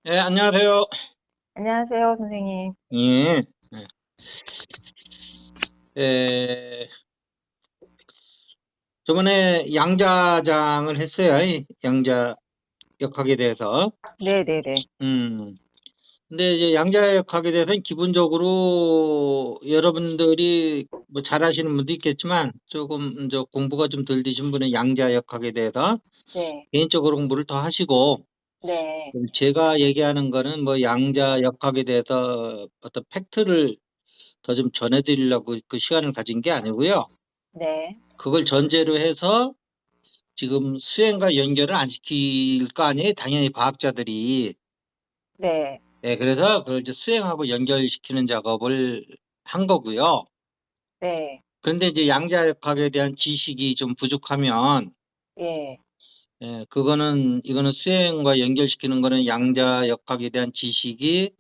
안녕하세요. 안녕하세요, 선생님. 예. 에, 저번에 양자장을 했어요. 이 양자 역학에 대해서. 네네네. 음. 근데 이제 양자 역학에 대해서는 기본적으로 여러분들이 뭐 잘하시는 분도 있겠지만 조금 공부가 좀 덜 되신 분은 양자 역학에 대해서 네. 개인적으로 공부를 더 하시고, 네. 제가 얘기하는 거는 뭐 양자 역학에 대해서 어떤 팩트를 더 좀 전해드리려고 그 시간을 가진 게 아니고요. 네. 그걸 전제로 해서 지금 수행과 연결을 안 시킬 거 아니에요? 당연히 과학자들이. 네. 예, 그래서 그걸 이제 수행하고 연결시키는 작업을 한 거고요. 네. 그런데 이제 양자역학에 대한 지식이 좀 부족하면, 예. 이거는 수행과 연결시키는 거는 양자역학에 대한 지식이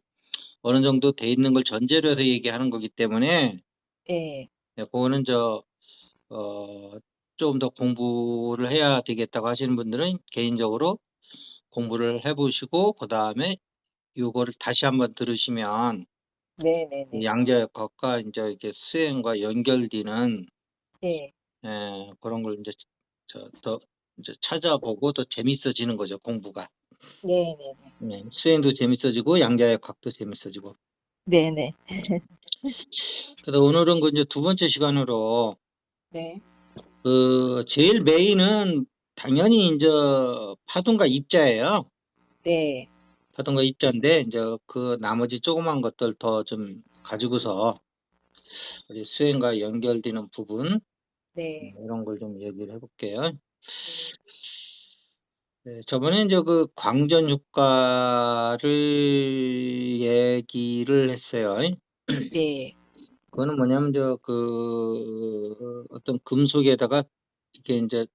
어느 정도 돼 있는 걸 전제로 해서 얘기하는 거기 때문에, 예. 그거는 어, 조금 더 공부를 해야 되겠다고 하시는 분들은 개인적으로 공부를 해보시고 그 다음에 이거를 다시 한번 들으시면 이 네네네. 양자역학과 이제 이게 수행과 연결되는 예. 그런 걸 이제 더 이제 찾아보고 더 재밌어지는 거죠, 공부가. 네네네. 수행도 재밌어지고 양자역학도 재밌어지고. 네네. 그래서 오늘은 그 이제 두 번째 시간으로 네. 그 제일 메인은 당연히 이제 파동과 입자예요. 네. 파동과 입자인데 이제 그 나머지 조그만 것들 더 좀 가지고서 우리 수행과 연결되는 부분 네. 이런 걸 좀 얘기를 해볼게요. 네. 네, 저번에 이제 그 광전 효과를 얘기를 했어요. 네. 그거는 뭐냐면 그 어떤 금속에다가 이렇게 이제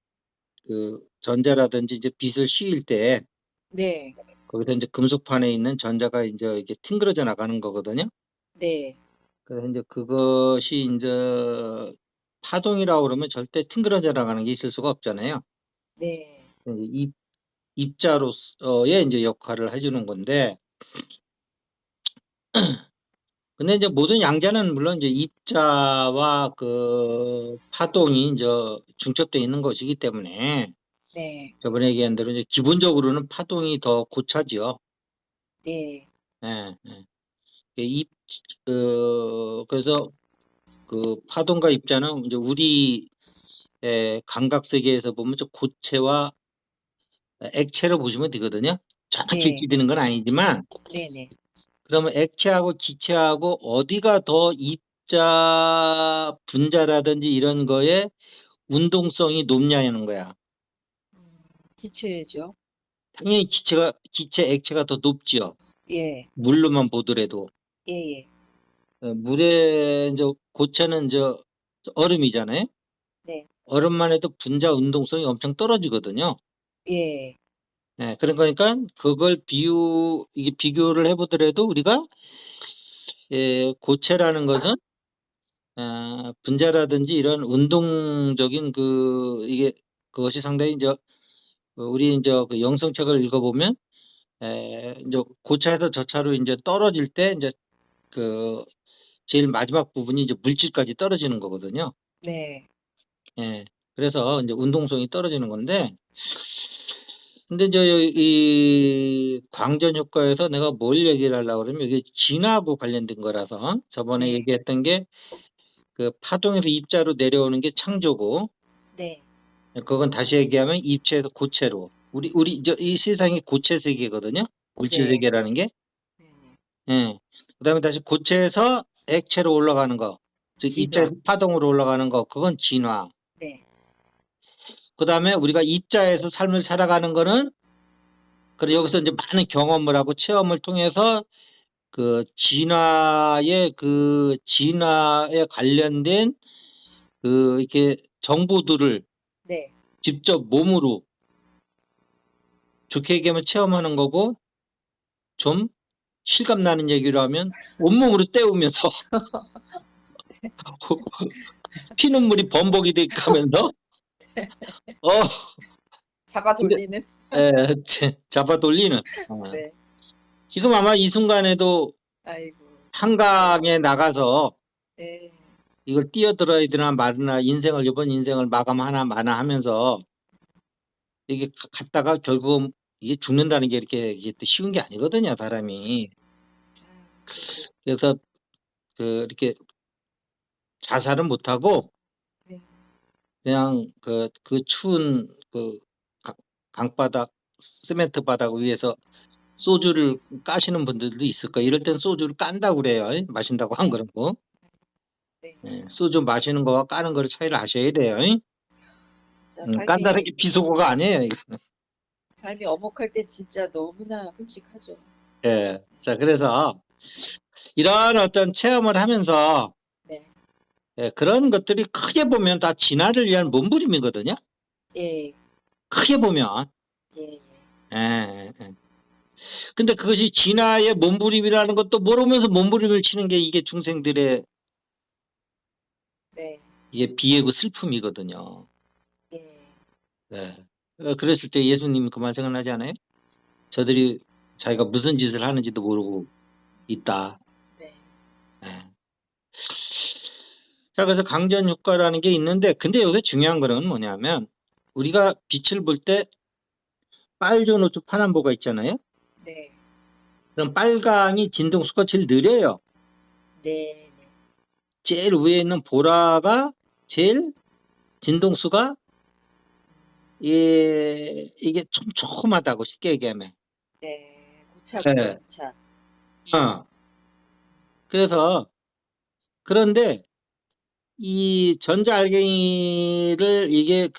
그 전자라든지 이제 빛을 씌울 때 네. 거기서 이제 금속판에 있는 전자가 이제 이게 튕그러져 나가는 거거든요. 네. 그래서 이제 그것이 이제 파동이라고 그러면 절대 튕그러져 나가는 게 있을 수가 없잖아요. 네. 입, 입자로서의 이제 역할을 해주는 건데, 근데 이제 모든 양자는 물론 이제 입자와 그 파동이 이제 중첩되어 있는 것이기 때문에 네. 저번에 얘기한 대로 이제 기본적으로는 파동이 더 고차지요. 네. 예, 예. 그래서 그 파동과 입자는 이제 우리 감각 세계에서 보면 저 고체와 액체로 보시면 되거든요. 정확히 네. 이렇게 되는 건 아니지만, 네네. 그러면 액체하고 기체하고 어디가 더 입자 분자라든지 이런 거에 운동성이 높냐는 거야. 기초예죠. 당연히 기체, 액체가 더 높지요. 예. 물로만 보더라도. 예. 예. 물에 이제 고체는 얼음이잖아요. 네. 얼음만 해도 분자 운동성이 엄청 떨어지거든요. 예. 그러니까 그걸 이게 비교를 해보더라도 우리가 고체라는 것은 분자라든지 이런 운동적인 이게 그것이 상당히 우리 그 영성책을 읽어보면 이제 고차에서 저차로 이제 떨어질 때 이제 그 제일 마지막 부분이 이제 물질까지 떨어지는 거거든요. 네. 예. 그래서 이제 운동성이 떨어지는 건데, 근데 이제 이 광전 효과에서 내가 뭘 얘기를 하려고 그러면 이게 진화하고 관련된 거라서 저번에 네. 얘기했던 게 그 파동에서 입자로 내려오는 게 창조고, 네. 그건 다시 얘기하면 입체에서 고체로 우리 이 세상이 고체 세계거든요. 물질 네. 세계라는 게. 네네. 예. 그다음에 다시 고체에서 액체로 올라가는 거, 즉 입자에서 진화. 파동으로 올라가는 거, 그건 진화. 네. 그다음에 우리가 입자에서 삶을 살아가는 거는, 그리고 여기서 이제 많은 경험을 하고 체험을 통해서 진화에 관련된 이렇게 정보들을 네. 직접 몸으로, 좋게 얘기하면 체험하는 거고, 좀 실감 나는 얘기로 하면 온몸으로 때우면서 피눈물이 범벅이 돼 가면서 어 잡아 근데 돌리는. 잡아 돌리는. 네. 지금 아마 이 순간에도 아이고. 한강에 나가서 네. 이걸 뛰어들어야 되나 말나 이번 인생을 마감하나 마나 하면서 이게 갔다가 결국은 이게 죽는다는 게 이게 또 쉬운 게 아니거든요, 사람이. 그래서 이렇게 자살은 못하고 네. 그냥 그 추운 강바닥, 시멘트 바닥 위에서 소주를 까시는 분들도 있을 거예요. 이럴 땐 소주를 깐다고 그래요. 마신다고 안 그러고. 네. 예, 소주 마시는 거와 까는 거를 차이를 아셔야 돼요. 진짜 깐다는 게 비속어가 아니에요, 이거. 삶이 어목할 때 진짜 너무나 끔찍하죠. 예. 자, 그래서 이런 어떤 체험을 하면서 네. 예, 그런 것들이 크게 보면 다 진화를 위한 몸부림이거든요. 예. 크게 보면. 예. 예. 근데 그것이 진화의 몸부림이라는 것도 모르면서 몸부림을 치는 게 이게 중생들의 네. 이게 비애고 슬픔이거든요. 예. 네. 그랬을 때 예수님이 그 말 생각나지 않아요? 저들이 자기가 무슨 짓을 하는지도 모르고 있다. 네. 예. 자, 그래서 강전 효과라는 게 있는데, 근데 여기서 중요한 거는 뭐냐면, 우리가 빛을 볼 때 빨주노초 파남보가 있잖아요. 네. 그럼 빨강이 진동수가 제일 느려요. 네. 제일 위에 있는 보라가 제일 진동수가 이게 촘촘하다고 쉽게 얘기하면. 네. 고차군요, 네. 고차. 그래서 그런데 이 전자알갱이를 이게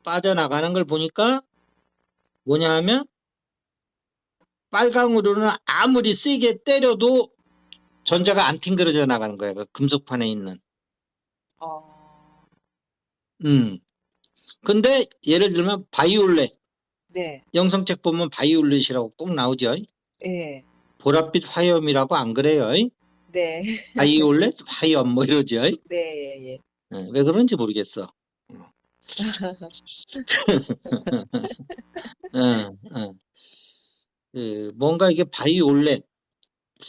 빠져나가는 걸 보니까 뭐냐 하면 빨강으로는 아무리 세게 때려도 전자가 안 튕겨져 나가는 거예요. 그 금속판에 있는. 어. 근데 예를 들면 바이올렛. 네. 영성책 보면 바이올렛이라고 꼭 나오죠. 예. 보랏빛 화염이라고 안 그래요. 네. 바이올렛 화염 뭐 이러죠. 네. 예. 왜 그런지 모르겠어. 뭔가 이게 바이올렛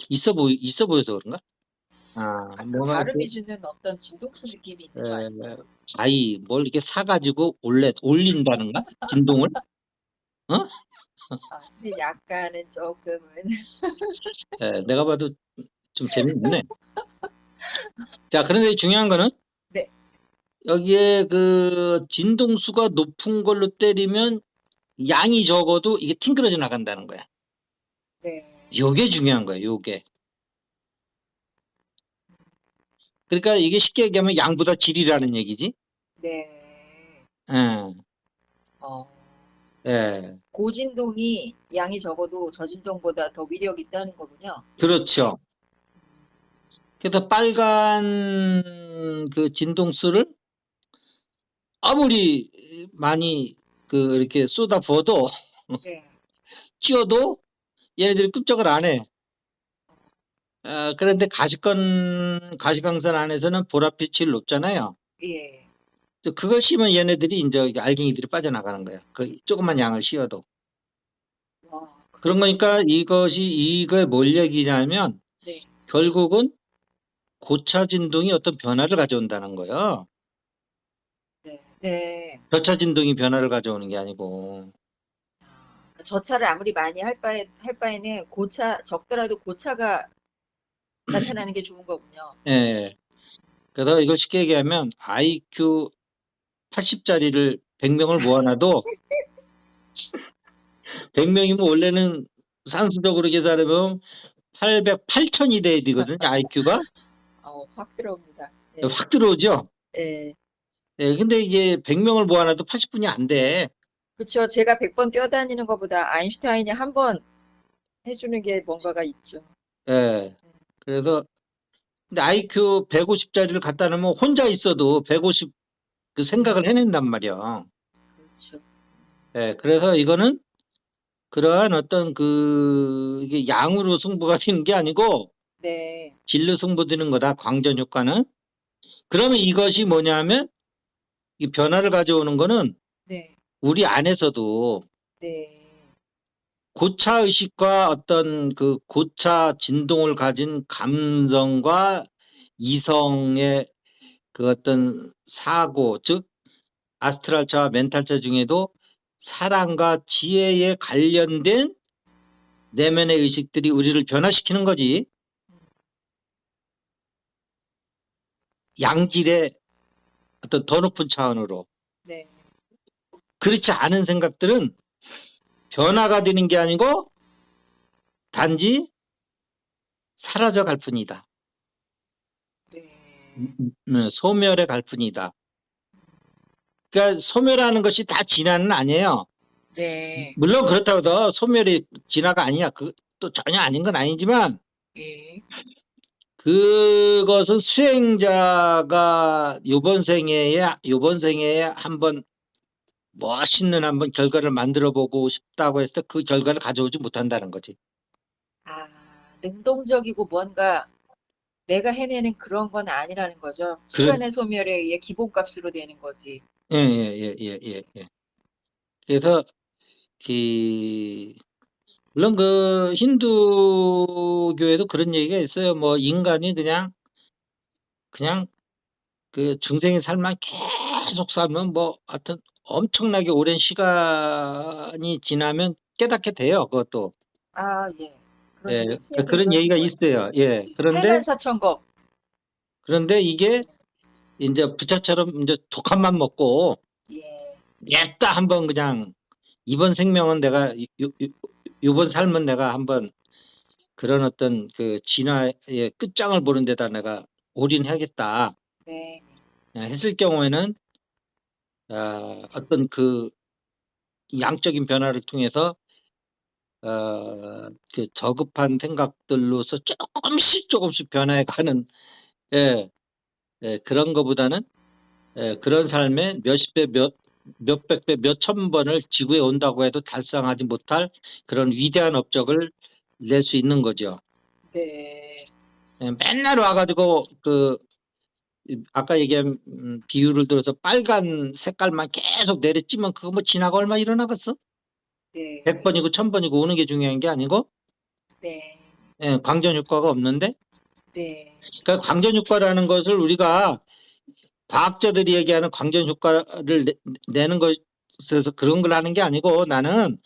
있어 보여서 그런가? 그 뭔가 발음이 주는 어떤 진동수 느낌이 있는 거 아닌가요? 뭘 이렇게 사가지고 올린다는가? 진동을? 어? 근데 약간은 조금은. 내가 봐도 좀 재밌네. 자, 그런데 중요한 거는 네. 여기에 진동수가 높은 걸로 때리면 양이 적어도 이게 튕겨져 나간다는 거야. 네. 요게 중요한 거야, 요게. 그러니까 이게 쉽게 얘기하면 양보다 질이라는 얘기지. 네. 예. 어. 예. 고진동이 양이 적어도 저진동보다 더 위력이 있다는 거군요. 그렇죠. 그래서 빨간 진동수를 아무리 많이 이렇게 쏟아 부어도 네. 찧어도 얘네들이 끔찍을 안 해. 그런데 가시광선 안에서는 보랏빛이 제일 높잖아요. 예. 그걸 씌우면 얘네들이 이제 알갱이들이 빠져나가는 거야. 그 조그만 양을 씌워도. 와. 그런 거니까 이거에 뭘 얘기냐면 네. 결국은 고차 진동이 어떤 변화를 가져온다는 거예요. 네. 네. 저차 진동이 변화를 가져오는 게 아니고. 저차를 아무리 많이 할 바에는 적더라도 고차가 나타나는 게 좋은 거군요. 예. 그래서 이걸 쉽게 얘기하면 IQ 80짜리를 100명을 모아놔도 100명이면 원래는 산수적으로 계산해보면 800이 돼야 되거든요. IQ가. 확 들어옵니다. 네. 확 들어오죠. 네. 예, 근데 이게 100명을 모아놔도 80분이 안 돼. 그렇죠. 제가 100번 뛰어다니는 것보다 아인슈타인이 한 번 해주는 게 뭔가가 있죠. 예. 그래서 근데 IQ 150짜리를 갖다 놓으면 혼자 있어도 150 그 생각을 해낸단 말이야. 그렇죠. 예, 그래서 이거는 그러한 어떤 이게 양으로 승부가 되는 게 아니고 네. 질로 승부되는 거다. 광전 효과는. 그러면 이것이 뭐냐면 이 변화를 가져오는 거는 네. 우리 안에서도 네. 고차 의식과 어떤 그 고차 진동을 가진 감성과 이성의 그 어떤 사고, 즉 아스트랄차와 멘탈차 중에도 사랑과 지혜에 관련된 내면의 의식들이 우리를 변화시키는 거지. 양질의 어떤 더 높은 차원으로. 네. 그렇지 않은 생각들은 변화가 되는 게 아니고 단지 사라져 갈 뿐이다. 네. 소멸해 갈 뿐이다. 그러니까 소멸하는 것이 다 진화는 아니에요. 네. 물론 그렇다고 해서 소멸이 진화가 아니야. 그 또 전혀 아닌 건 아니지만 예. 그것은 수행자가 요번 생애에 한번 멋있는 한번 결과를 만들어 보고 싶다고 했을 때 그 결과를 가져오지 못한다는 거지. 아, 능동적이고 뭔가 내가 해내는 그런 건 아니라는 거죠. 그, 시간의 소멸에 의해 기본값으로 되는 거지. 예, 예, 예, 예, 예. 그래서 그 물론 그 힌두교에도 그런 얘기가 있어요. 뭐 인간이 그냥 그 중생의 삶만 계속 살면 뭐 하여튼 엄청나게 오랜 시간이 지나면 깨닫게 돼요. 그것도. 아, 예. 그런 예, 얘기 스님도 그런 얘기가 그러신 거 있죠. 있어요. 예. 8만 4천 거. 그런데 이게 이제 부처처럼 이제 독한 맘 먹고 예. 냅다 한번 그냥 이번 생명은 내가 이번 삶은 내가 한번 그런 어떤 그 진화의 끝장을 보는 데다 내가 올인해야겠다 네. 했을 경우에는 어떤 그 양적인 변화를 통해서 그 저급한 생각들로서 조금씩 변해가는 예, 예, 그런 거보다는 예, 그런 삶에 몇십 배, 몇백 배, 몇천 번을 지구에 온다고 해도 달성하지 못할 그런 위대한 업적을 낼 수 있는 거죠. 네. 예, 맨날 와가지고 그 아까 얘기한 비유를 들어서 빨간 색깔만 계속 내려찌면 그거 뭐 진화가 얼마 일어나겠어? 네. 100번이고 1000번이고 오는 게 중요한 게 아니고 네. 예, 광전 효과가 없는데 네. 그러니까 광전 효과라는 것을 우리가 과학자들이 얘기하는 광전 효과를 내는 것에서 그런 걸 하는 게 아니고 나는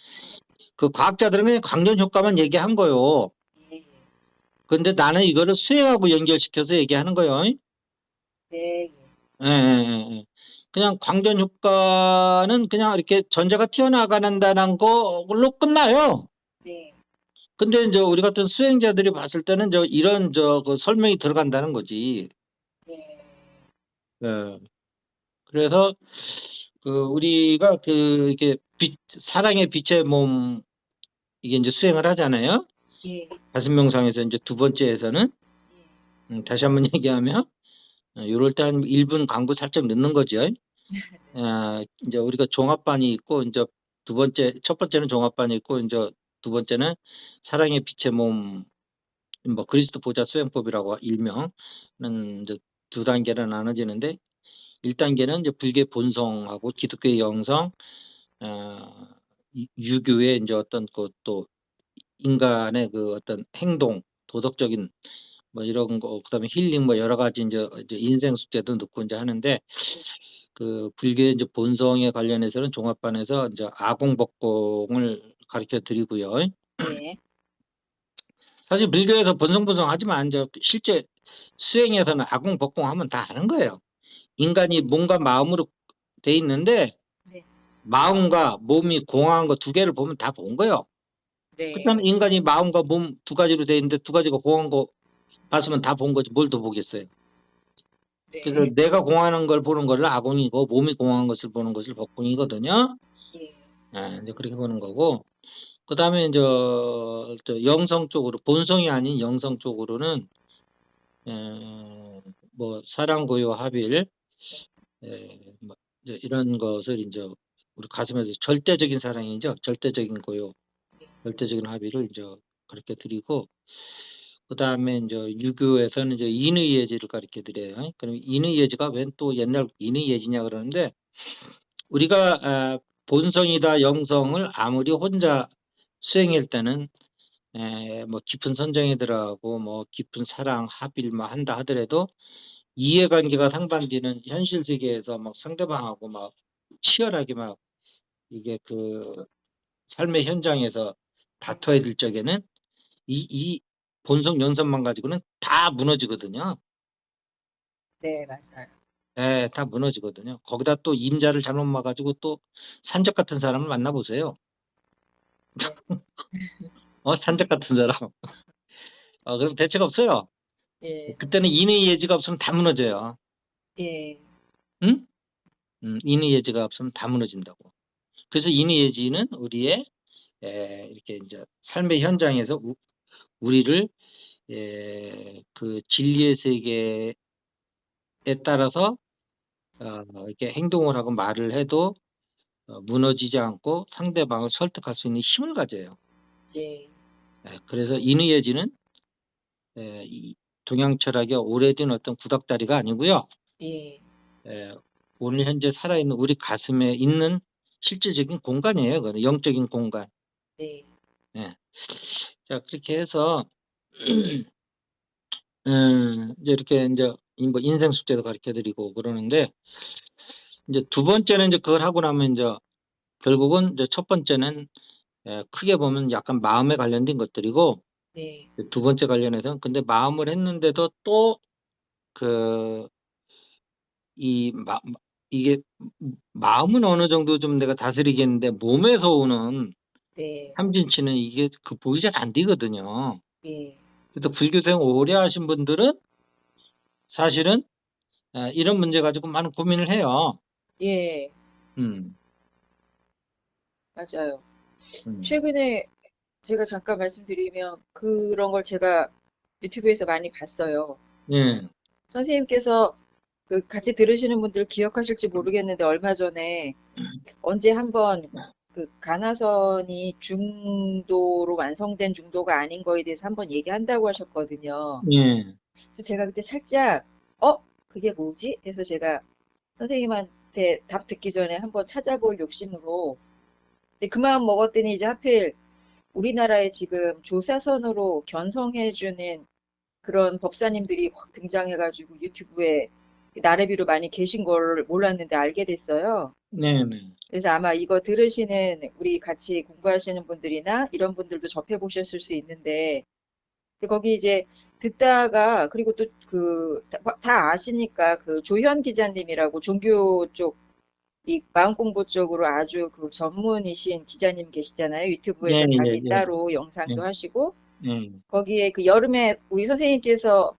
그 과학자들은 그냥 광전 효과만 얘기한 거요. 예. 근데 나는 이거를 수행하고 연결시켜서 얘기하는 거예요. 네. 예, 예, 예. 그냥 광전 효과는 그냥 이렇게 전자가 튀어나가는다는 걸로 끝나요. 네. 근데 이제 우리 같은 수행자들이 봤을 때는 이런 그 설명이 들어간다는 거지. 네. 예. 그래서 그 우리가 그 이게 사랑의 빛의 몸 이게 이제 수행을 하잖아요. 예. 다섯 명상에서 이제 두 번째에서는 다시 한번 얘기하면 요럴 때 한 1분 광고 살짝 넣는 거죠. 이제 우리가 종합반이 있고 이제 첫 번째는 종합반이 있고 이제 두 번째는 사랑의 빛의 몸 뭐 그리스도 보좌 수행법이라고 일명은 이제 두 단계로 나눠지는데 1단계는 이제 불교의 본성하고 기독교의 영성, 유교의 이제 어떤 또 인간의 그 어떤 행동, 도덕적인 뭐 이런 거, 그다음에 힐링 뭐 여러 가지 이제 인생 숙제도 넣고 이제 하는데 그 불교의 이제 본성에 관련해서는 종합반에서 이제 아공법공을 가르쳐 드리고요. 네. 사실 불교에서 본성하지만 이제 실제 수행에서는 아공법공하면 다 아는 거예요. 인간이 몸과 마음으로 돼 있는데 네. 마음과 몸이 공허한 거 두 개를 보면 다 본 거예요. 그렇다면 네. 인간이 마음과 몸 두 가지로 돼 있는데 두 가지가 공허한 거 봤으면 다 본 거지 뭘 더 보겠어요. 그래서 네. 내가 공허한 걸 보는 거를 아공이고 몸이 공허한 것을 보는 것을 법공이거든요. 예. 이제 그렇게 보는 거고 그다음에 이제 저 영성 쪽으로 본성이 아닌 영성 쪽으로는 뭐 사랑 고요 합일 뭐 이제 이런 것을 이제 우리 가슴에서 절대적인 사랑이죠. 절대적인 고요, 절대적인 합의를 이제 가르쳐 드리고 그다음에 이제 유교에서는 이제 인의 예지를 가르쳐 드려요. 그럼 인의 예지가 웬 또 옛날 인의 예지냐 그러는데 우리가 본성이다 영성을 아무리 혼자 수행일 때는 뭐 깊은 선정이들하고 뭐 깊은 사랑, 합일 뭐 한다 하더라도 이해관계가 상반되는 현실 세계에서 막 상대방하고 막 치열하게 막 이게 그 삶의 현장에서 다퉈야 될 적에는 이 본성 연산만 가지고는 다 무너지거든요. 네, 맞아요. 예, 다 무너지거든요. 거기다 또 임자를 잘못 봐가지고 또 산적 같은 사람을 만나보세요. 네, 산적 같은 사람. 그럼 대책 없어요. 예, 그때는 인의 예지가 없으면 다 무너져요. 예, 응? 인의 예지가 없으면 다 무너진다고. 그래서 인의 예지는 우리의 이렇게 이제 삶의 현장에서 우리를 그 진리의 세계에 따라서 이렇게 행동을 하고 말을 해도 무너지지 않고 상대방을 설득할 수 있는 힘을 가져요. 예, 그래서 인의 예지는 이 동양 철학의 오래된 어떤 구닥다리가 아니고요. 예, 오늘 현재 살아있는 우리 가슴에 있는 실질적인 공간이에요. 그건 영적인 공간. 네, 예. 자, 그렇게 해서 이제 이렇게 이제 뭐 인생 숙제도 가르쳐 드리고 그러는데, 이제 두 번째는 이제 그걸 하고 나면 이제 결국은 이제 첫 번째는 크게 보면 약간 마음에 관련된 것들이고, 네, 두 번째 관련해서는 근데 마음을 했는데도 또 그 이 이게 마음은 어느 정도 좀 내가 다스리겠는데 몸에서 오는 네, 참진치는 이게 극복이 잘 안 되거든요. 예, 그래서 불교 수행 오래 하신 분들은 사실은 이런 문제 가지고 많은 고민을 해요. 예, 음, 맞아요. 음, 최근에 제가 잠깐 말씀드리면 그런 걸 제가 유튜브에서 많이 봤어요. 예, 선생님께서 그 같이 들으시는 분들 기억하실지 모르겠는데 얼마 전에 언제 한번 그 가나선이 중도로 완성된 중도가 아닌 거에 대해서 한번 얘기한다고 하셨거든요. 예, 그래서 제가 그때 살짝 그게 뭐지? 해서 제가 선생님한테 답 듣기 전에 한번 찾아볼 욕심으로 근데 그 마음 먹었더니 이제 하필 우리나라에 지금 조사선으로 견성해주는 그런 법사님들이 확 등장해가지고 유튜브에 나래비로 많이 계신 걸 몰랐는데 알게 됐어요. 네, 네, 그래서 아마 이거 들으시는 우리 같이 공부하시는 분들이나 이런 분들도 접해보셨을 수 있는데 근데 거기 이제 듣다가 그리고 또 그 다 아시니까 그 조현 기자님이라고 종교 쪽 이 마음 공부 쪽으로 아주 그 전문이신 기자님 계시잖아요. 예, 유튜브에서 예, 자기 예, 따로 예, 영상도 하시고 예, 거기에 그 여름에 우리 선생님께서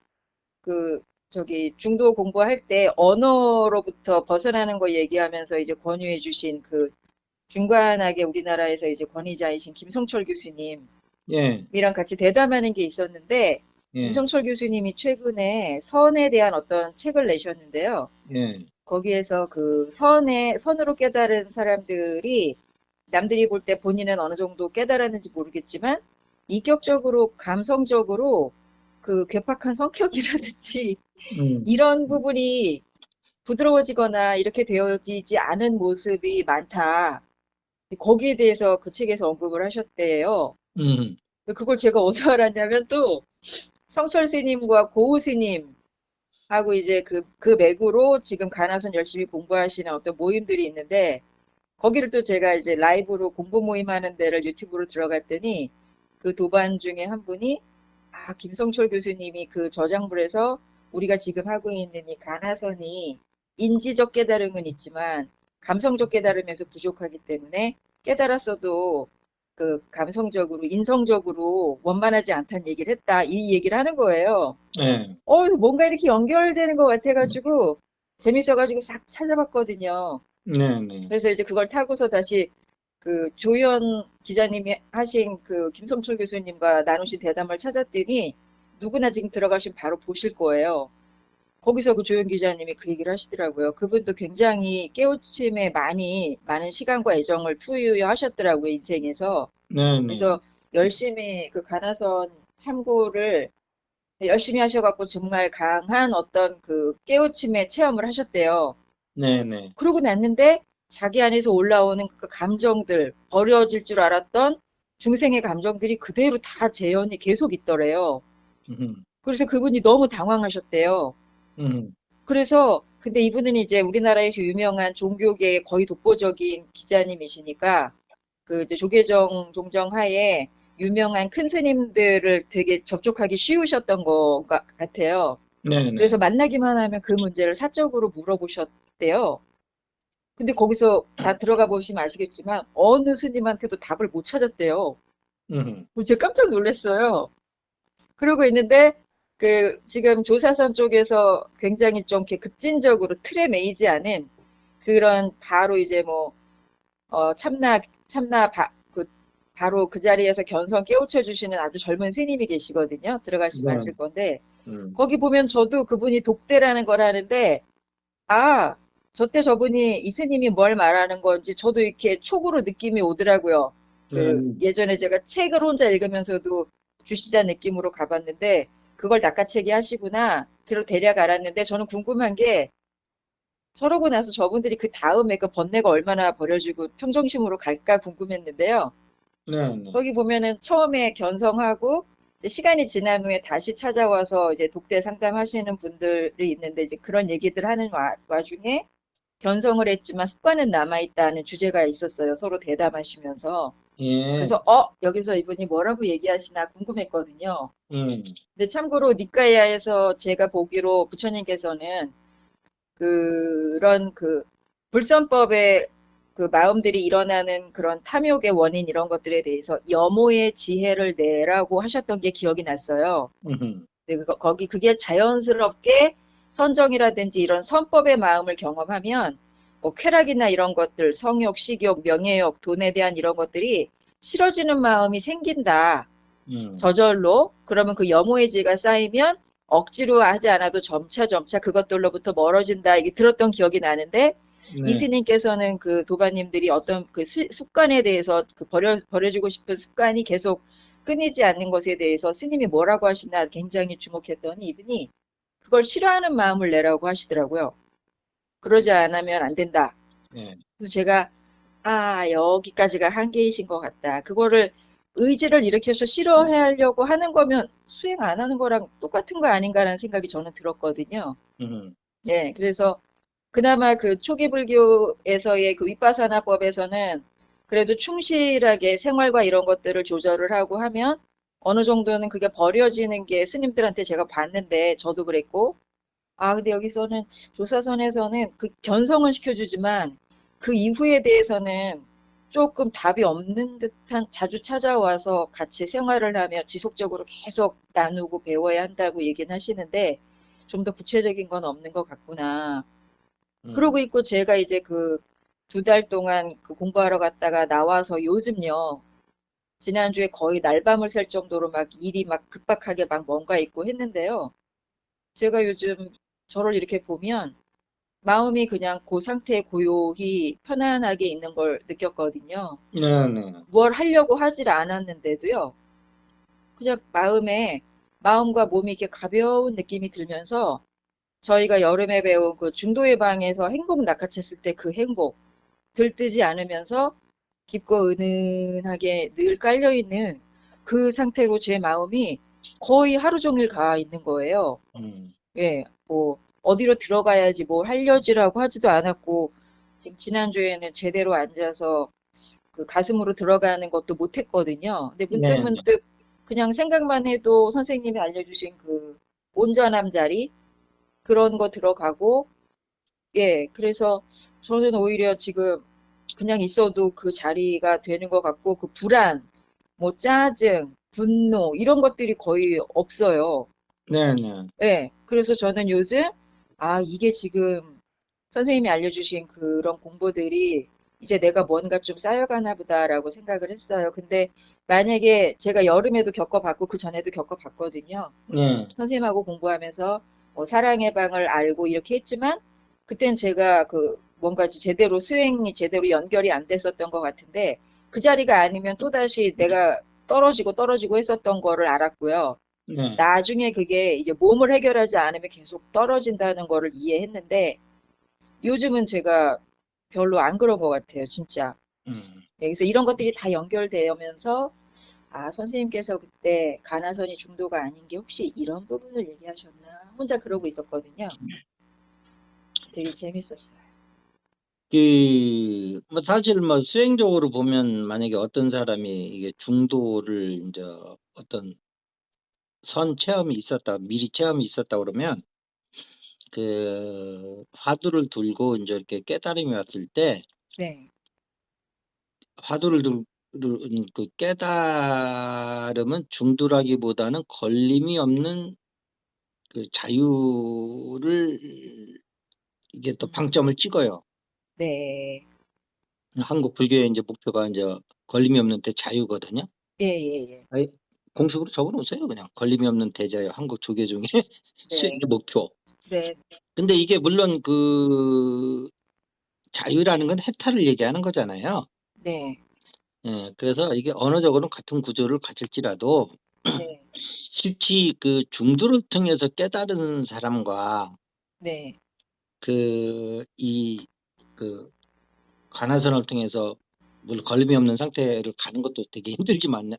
그 저기 중도 공부할 때 언어로부터 벗어나는 거 얘기하면서 이제 권유해 주신 그 중간하게 우리나라에서 이제 권위자이신 김성철 교수님이랑 예, 같이 대담하는 게 있었는데 예, 김성철 교수님이 최근에 선에 대한 어떤 책을 내셨는데요. 예, 거기에서 그 선으로 깨달은 사람들이 남들이 볼 때 본인은 어느 정도 깨달았는지 모르겠지만 인격적으로, 감성적으로 그 괴팍한 성격이라든지 음, 이런 부분이 부드러워지거나 이렇게 되어지지 않은 모습이 많다. 거기에 대해서 그 책에서 언급을 하셨대요. 음, 그걸 제가 어디서 알았냐면 또 성철 스님과 고우 스님 하고 이제 그 맥으로 지금 가나선 열심히 공부하시는 어떤 모임들이 있는데 거기를 또 제가 이제 라이브로 공부 모임 하는 데를 유튜브로 들어갔더니 그 도반 중에 한 분이 김성철 교수님이 그 저작물에서 우리가 지금 하고 있는 이 가나선이 인지적 깨달음은 있지만 감성적 깨달음에서 부족하기 때문에 깨달았어도 그 감성적으로 인성적으로 원만하지 않다는 얘기를 했다. 이 얘기를 하는 거예요. 예, 뭔가 이렇게 연결되는 것 같아가지고 재밌어가지고 싹 찾아봤거든요. 네, 네, 그래서 이제 그걸 타고서 다시 그 조현 기자님이 하신 그 김성철 교수님과 나누신 대담을 찾았더니 누구나 지금 들어가시면 바로 보실 거예요. 거기서 그 조현 기자님이 그 얘기를 하시더라고요. 그분도 굉장히 깨우침에 많은 시간과 애정을 투여하셨더라고요, 인생에서. 네, 네, 그래서 열심히 그 가나선 참고를 열심히 하셔갖고 정말 강한 어떤 그 깨우침의 체험을 하셨대요. 네, 네, 그러고 났는데 자기 안에서 올라오는 그 감정들, 버려질 줄 알았던 중생의 감정들이 그대로 다 재현이 계속 있더래요. 음, 그래서 그분이 너무 당황하셨대요. 음, 그래서 근데 이분은 이제 우리나라에서 유명한 종교계의 거의 독보적인 기자님이시니까 그 이제 조계종 종정 하에 유명한 큰 스님들을 되게 접촉하기 쉬우셨던 것 같아요. 그래서 네네. 만나기만 하면 그 문제를 사적으로 물어보셨대요. 근데 거기서 다 들어가 보시면 아시겠지만 어느 스님한테도 답을 못 찾았대요. 음, 제가 깜짝 놀랐어요. 그러고 있는데 그 지금 조사선 쪽에서 굉장히 좀 이렇게 급진적으로 틀에 매이지 않은 그런 바로 이제 뭐 참나 그 바로 그 자리에서 견성 깨우쳐 주시는 아주 젊은 스님이 계시거든요. 들어가시면 네, 아실 건데 음, 거기 보면 저도 그분이 독대라는 걸 하는데 아, 저때 저분이 이 스님이 뭘 말하는 건지 저도 이렇게 촉으로 느낌이 오더라고요. 그 네, 예전에 제가 책을 혼자 읽으면서도 주시자 느낌으로 가봤는데 그걸 낚아채기 하시구나. 그걸 대략 알았는데 저는 궁금한 게 저러고 나서 저분들이 그 다음에 그 번뇌가 얼마나 버려지고 평정심으로 갈까 궁금했는데요. 네, 네. 거기 보면은 처음에 견성하고 이제 시간이 지난 후에 다시 찾아와서 이제 독대 상담하시는 분들이 있는데 이제 그런 얘기들 하는 와중에 견성을 했지만 습관은 남아있다는 주제가 있었어요. 서로 대담하시면서. 예, 그래서 여기서 이분이 뭐라고 얘기하시나 궁금했거든요. 음, 근데 참고로 니까야에서 제가 보기로 부처님께서는 그런 그 불선법의 그 마음들이 일어나는 그런 탐욕의 원인 이런 것들에 대해서 여모의 지혜를 내라고 하셨던 게 기억이 났어요. 음, 근데 거기 그게 자연스럽게 선정이라든지 이런 선법의 마음을 경험하면 뭐 쾌락이나 이런 것들, 성욕, 식욕, 명예욕, 돈에 대한 이런 것들이 싫어지는 마음이 생긴다. 음, 저절로. 그러면 그 염오의 지가 쌓이면 억지로 하지 않아도 점차 점차 그것들로부터 멀어진다. 이게 들었던 기억이 나는데 이 네, 스님께서는 그 도바님들이 어떤 그 습관에 대해서 그 버려지고 싶은 습관이 계속 끊이지 않는 것에 대해서 스님이 뭐라고 하시나 굉장히 주목했더니 이분이 그걸 싫어하는 마음을 내라고 하시더라고요. 그러지 않으면 안 된다. 예, 그래서 제가 여기까지가 한계이신 것 같다. 그거를 의지를 일으켜서 싫어하려고 하는 거면 수행 안 하는 거랑 똑같은 거 아닌가라는 생각이 저는 들었거든요. 음, 네, 그래서 그나마 그 초기 불교에서의 그 윗바사나법에서는 그래도 충실하게 생활과 이런 것들을 조절을 하고 하면 어느 정도는 그게 버려지는 게 스님들한테 제가 봤는데 저도 그랬고 근데 여기서는 조사선에서는 그 견성을 시켜주지만 그 이후에 대해서는 조금 답이 없는 듯한 자주 찾아와서 같이 생활을 하며 지속적으로 계속 나누고 배워야 한다고 얘기는 하시는데 좀 더 구체적인 건 없는 것 같구나. 그러고 음, 있고 제가 이제 그 2달 동안 그 공부하러 갔다가 나와서 요즘요. 지난주에 거의 날밤을 샐 정도로 막 일이 막 급박하게 막 뭔가 있고 했는데요. 제가 요즘 저를 이렇게 보면 마음이 그냥 그 상태에 고요히 편안하게 있는 걸 느꼈거든요. 네, 네, 뭘 하려고 하질 않았는데도요. 그냥 마음과 몸이 이렇게 가벼운 느낌이 들면서 저희가 여름에 배운 그 중도의 방에서 행복 낚아챘을 때 그 행복 들뜨지 않으면서 깊고 은은하게 늘 깔려있는 그 상태로 제 마음이 거의 하루 종일 가 있는 거예요. 음, 예, 뭐, 어디로 들어가야지 뭘 하려지라고 하지도 않았고, 지금 지난주에는 제대로 앉아서 그 가슴으로 들어가는 것도 못 했거든요. 근데 네, 네, 문득문득 그냥 생각만 해도 선생님이 알려주신 그 온전함 자리, 그런 거 들어가고, 예, 그래서 저는 오히려 지금 그냥 있어도 그 자리가 되는 것 같고, 그 불안, 뭐 짜증, 분노, 이런 것들이 거의 없어요. 네, 네, 예, 그래서 저는 요즘, 이게 지금 선생님이 알려주신 그런 공부들이 이제 내가 뭔가 좀 쌓여가나 보다라고 생각을 했어요. 근데 만약에 제가 여름에도 겪어봤고 그 전에도 겪어봤거든요. 네, 선생님하고 공부하면서 뭐 사랑의 방을 알고 이렇게 했지만 그땐 제가 그 뭔가 제대로 수행이 제대로 연결이 안 됐었던 것 같은데 그 자리가 아니면 또다시 내가 떨어지고 떨어지고 했었던 거를 알았고요. 네, 나중에 그게 이제 몸을 해결하지 않으면 계속 떨어진다는 거를 이해했는데 요즘은 제가 별로 안 그런 것 같아요, 진짜. 음, 네, 그래서 이런 것들이 다 연결되면서 아, 선생님께서 그때 가나선이 중도가 아닌 게 혹시 이런 부분을 얘기하셨나? 혼자 그러고 있었거든요. 되게 재밌었어요. 뭐 사실 뭐 수행적으로 보면 만약에 어떤 사람이 이게 중도를 이제 어떤 선 체험이 있었다, 미리 체험이 있었다 그러면 그 화두를 들고 이제 이렇게 깨달음이 왔을 때 네. 화두를 그 깨달음은 중도라기보다는 걸림이 없는 그 자유를 이게 또 음, 방점을 찍어요. 네. 한국 불교의 이제 목표가 이제 걸림이 없는 대자유거든요. 예, 예, 예. 아니, 공식으로 적어놓으세요. 그냥 걸림이 없는 대자유, 한국 조계 중에 수행의 네. 목표. 네. 근데 이게 물론 그 자유라는 건 해탈을 얘기하는 거잖아요. 네. 예, 그래서 이게 언어적으로는 같은 구조를 가질지라도 네. 실제 그 중도를 통해서 깨달은 사람과 네. 그 그 관화선을 통해서 물론 걸림이 없는 상태를 가는 것도 되게 힘들지만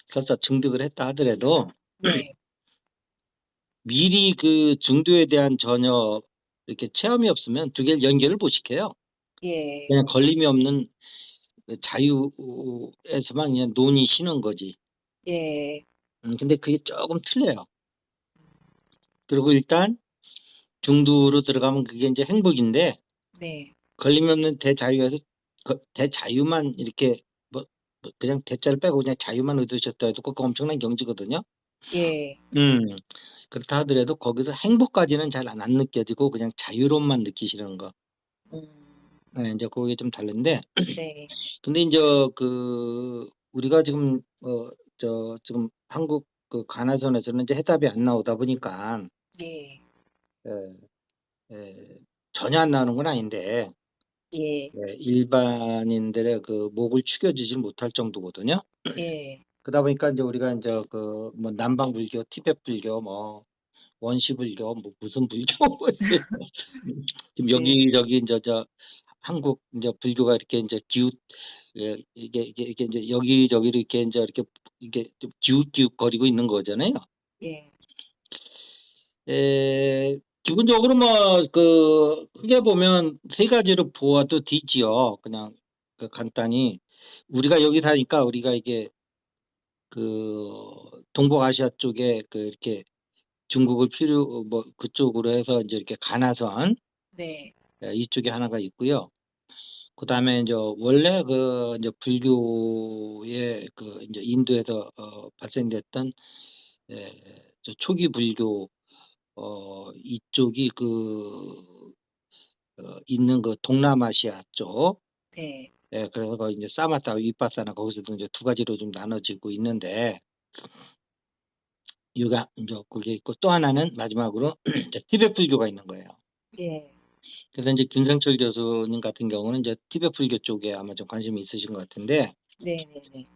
설사 증득을 했다 하더라도 네. 미리 그 중도에 대한 전혀 이렇게 체험이 없으면 두 개를 연결을 못 시켜요. 예. 그냥 걸림이 없는 그 자유에서만 그냥 논이 쉬는 거지. 예. 근데 그게 조금 틀려요. 그리고 일단 중도로 들어가면 그게 이제 행복인데 네. 걸림이 없는 대자유에서 대자유만 이렇게 그냥 대자를 빼고 그냥 자유만 얻으셨다 해도 그거 엄청난 경지거든요. 예. 음. 그렇다 하더라도 거기서 행복까지는 잘 안 느껴지고 그냥 자유로움만 느끼시는 거. 음, 네, 이제 그게 좀 다른데 네. 근데 이제 그 우리가 지금 지금 한국 그 가나선에서는 이제 해답이 안 나오다 보니까 예. 에, 전혀 안 나오는 건 아닌데 예. 일반인들의 그 목을 축여지질 못할 정도거든요. 예. 그러다 보니까 이제 우리가 이제 그 뭐 남방 불교, 티베트 불교, 뭐 원시 불교, 뭐 무슨 불교 뭐 지금 네. 여기저기 이제 한국 이제 불교가 이렇게 이제 이게 이제 여기저기로 이렇게 이제 이렇게 좀 기웃기웃거리고 있는 거잖아요. 예. 기본적으로 뭐 그 크게 보면 세 가지로 보아도 되지요. 그냥 그 간단히 우리가 여기 사니까 우리가 이게 그 동북아시아 쪽에 그 이렇게 중국을 필요 뭐 그쪽으로 해서 이제 이렇게 가나선 네. 이쪽에 하나가 있고요. 그다음에 이제 원래 그 이제 불교의 그 이제 인도에서 발생됐던 저 초기 불교 이쪽이 있는 그 동남아시아 쪽. 네. 예, 그래서 거기 이제 사마타 윗바사나 거기서도 이제 두 가지로 좀 나눠지고 있는데 유가 이제 그게 있고 또 하나는 마지막으로 이제 티베트 불교가 있는 거예요. 예. 그래서 이제 김상철 교수님 같은 경우는 이제 티베트 불교 쪽에 아마 좀 관심이 있으신 것 같은데 네네네.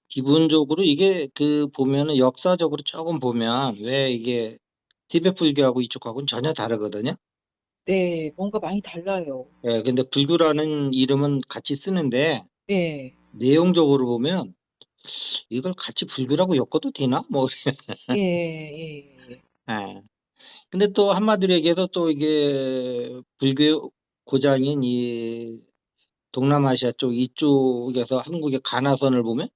기본적으로 이게 그 보면은 역사적으로 조금 보면 왜 이게 티베트 불교하고 이쪽하고는 전혀 다르거든요. 네. 뭔가 많이 달라요. 예, 근데 불교라는 이름은 같이 쓰는데 예. 내용적으로 보면 이걸 같이 불교라고 엮어도 되나? 뭐 예. 예. 예. 근데 또 한마디로 얘기해서 또 이게 불교 고장인 이 동남아시아 쪽 이쪽에서 한국의 가나선을 보면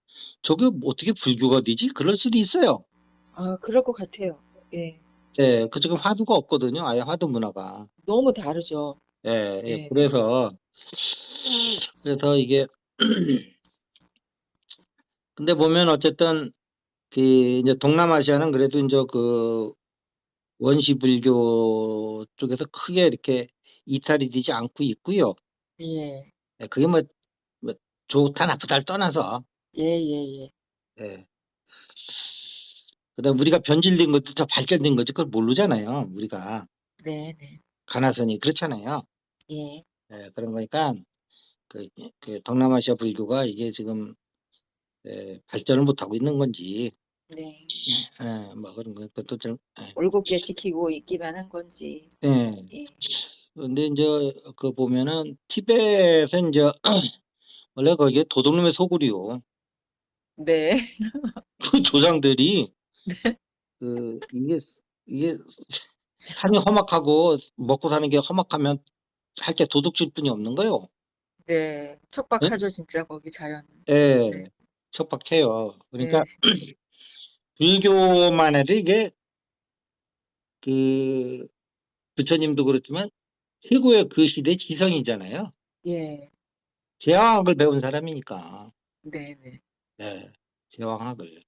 저게 어떻게 불교가 되지? 그럴 수도 있어요. 아, 그럴 것 같아요. 예. 예, 그쪽은 화두가 없거든요. 아예 화두 문화가. 너무 다르죠. 예, 예. 예. 그래서 이게 근데 보면 어쨌든 그 이제 동남아시아는 그래도 이제 그 원시 불교 쪽에서 크게 이렇게 이탈이 되지 않고 있고요. 예. 예, 그게 뭐 좋다 나쁘다를 떠나서 예예예. 예. 그다음 우리가 변질된 것도 더 발전된 거지 그걸 모르잖아요. 우리가 네네. 가나선이 그렇잖아요. 예. 예, 그런 거니까 그 동남아시아 불교가 이게 지금 발전을 못하고 있는 건지 네. 뭐 그런 것도 좀 올곧게 지키고 있기만 한 건지. 예. 예. 근데 이제 그 보면은 티벳은 이제 원래 거기에 도둑놈의 소굴이요. 네. 그 조상들이 이게 산이 험악하고 먹고 사는 게 험악하면 할 게 도둑질 뿐이 없는 거요. 네. 응? 척박하죠, 진짜 거기 자연은. 예, 네. 척박해요. 그러니까 네, 진짜. 불교만 해도 이게 그 부처님도 그렇지만 최고의 그 시대 지성이잖아요. 예. 제왕학을 배운 사람이니까. 네, 네. 예, 제왕학을.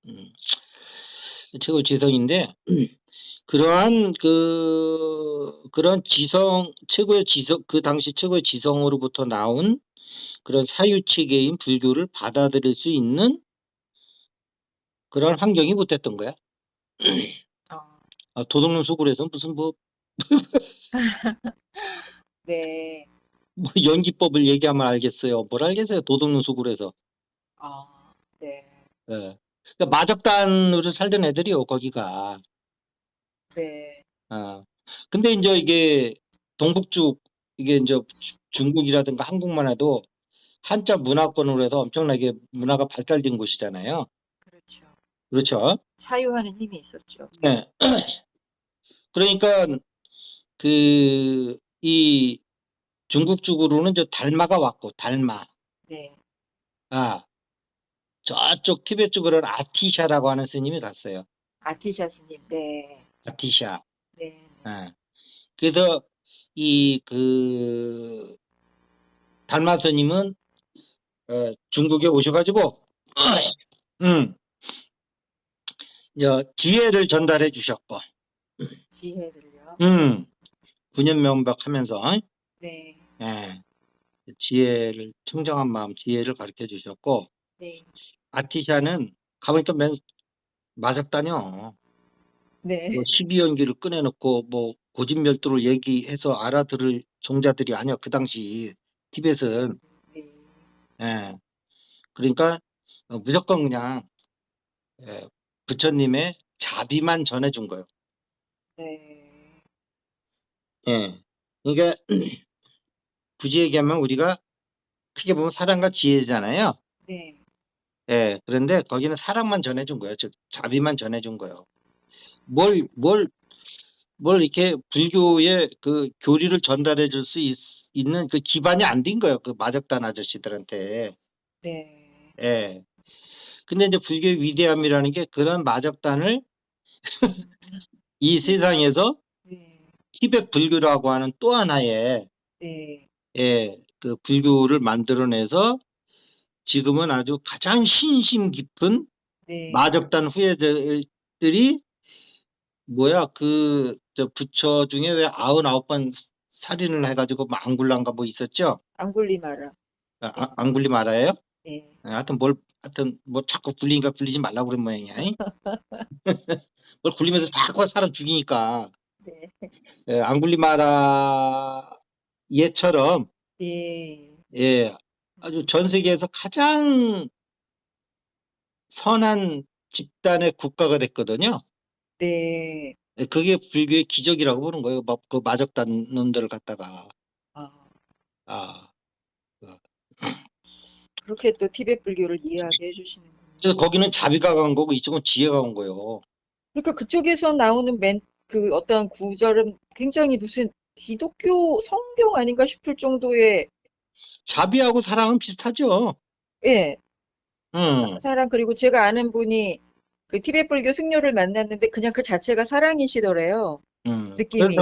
음, 최고 지성인데 그러한 그런 지성 최고의 지성 그 당시 최고의 지성으로부터 나온 그런 사유체계인 불교를 받아들일 수 있는 그런 환경이 못 됐던 거야. 어, 도둑놈 속으로 해서 무슨 네. 뭐 연기법을 얘기하면 알겠어요. 뭘 알겠어요. 도둑놈 속으로 해서. 네. 예. 그러니까 마적단으로 살던 애들이요, 거기가. 네. 아. 근데 이제 이게 동북쪽 이게 이제 중국이라든가 한국만 해도 한자 문화권으로 해서 엄청나게 문화가 발달된 곳이잖아요. 그렇죠. 그렇죠? 사유하는 힘이 있었죠. 네. 그러니까 이 중국 쪽으로는 저 달마가 왔고 달마. 네. 아, 저쪽 티베트 쪽으로는 아티샤라고 하는 스님이 갔어요. 아티샤 스님. 네. 아티샤. 네. 아. 그래서 이 달마 스님은 중국에 오셔가지고 음, 지혜를 전달해 주셨고, 지혜를요. 음, 군연명박하면서 네. 예, 지혜를 청정한 마음, 지혜를 가르쳐 주셨고, 네. 아티샤는 가보니까 맨 맞았다녀. 뭐 네. 12연기를 꺼내놓고 뭐 고진멸도를 얘기해서 알아들을 종자들이 아니야 그 당시 네. 티벳은. 네. 예, 그러니까 무조건 그냥 예, 부처님의 자비만 전해준 거예요. 네. 예, 그러니까 굳이 얘기하면 우리가 크게 보면 사랑과 지혜잖아요. 네. 예, 그런데 거기는 사랑만 전해준 거예요. 즉 자비만 전해준 거예요. 뭘, 뭘, 뭘 이렇게 불교의 그 교리를 전달해 줄 수 있는 그 기반이 안 된 거예요. 그 마적단 아저씨들한테. 네. 예. 근데 이제 불교의 위대함이라는 게 그런 마적단을 이 세상에서 네. 티베트 불교라고 하는 또 하나의 네. 예, 그 불교를 만들어내서 지금은 아주 가장 신심 깊은 네. 마적단 후예들이 뭐야 저 부처 중에 왜 99번 살인을 해가지고 뭐 앙굴란가 뭐 있었죠? 앙골리마라. 네. 앙굴리 마라예요? 네. 하여튼 뭐 자꾸 굴리니까 굴리지 말라고 그런 모양이야. 잉? 뭘 굴리면서 자꾸 사람 죽이니까. 네. 예, 앙굴리 마라 얘처럼 네. 예, 아주 전 세계에서 가장 선한 집단의 국가가 됐거든요. 네. 예, 그게 불교의 기적이라고 보는 거예요. 그 마적단 놈들을 갖다가. 아, 아, 그 그렇게 또 티베트 불교를 이해하게 그래서 해주시는군요. 거기는 자비가 간 거고 이쪽은 지혜가 간 거예요. 그러니까 그쪽에서 나오는 그 어떤 구절은 굉장히 무슨 기독교 성경 아닌가 싶을 정도의, 자비하고 사랑은 비슷하죠. 예, 응, 사랑, 그리고 제가 아는 분이 그 티베트 불교 승려를 만났는데 그냥 그 자체가 사랑이시더래요. 응. 느낌이.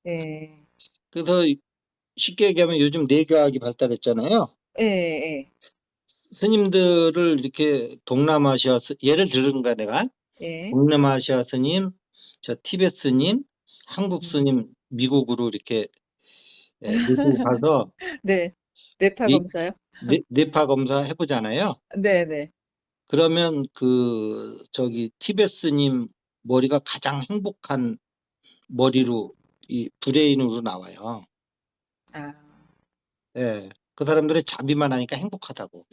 예, 그래서 쉽게 얘기하면 요즘 내과학이 발달했잖아요. 예, 예, 스님들을 이렇게 예를 들은 거야, 내가. 예. 동남아시아 스님, 저 티베트 스님, 한국 음. 스님, 미국으로 이렇게 모시고 가서 네. 뇌파 이 검사요? 뇌파 검사 해보잖아요. 네, 네. 그러면 저기 티베트 스님 머리가 가장 행복한 머리로 이 브레인으로 나와요. 아, 예. 그 사람들의 자비만 하니까 행복하다고.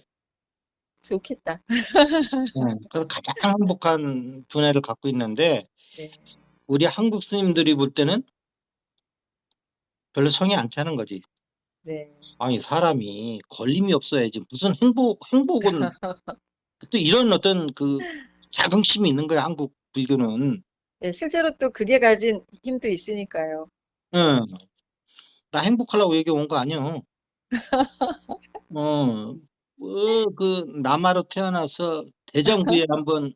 좋겠다. 예. 그래서 가장 행복한 두뇌를 갖고 있는데 네, 우리 한국 스님들이 볼 때는 별로 성이 안 차는 거지. 네. 아니 사람이 걸림이 없어야지 무슨 행복은 또 이런 어떤 그 자긍심이 있는 거야, 한국 불교는. 예, 실제로 또 그게 가진 힘도 있으니까요. 응. 나 행복하려고 여기 온 거 아니야. 어, 그 남아로 태어나서 대장부에 한번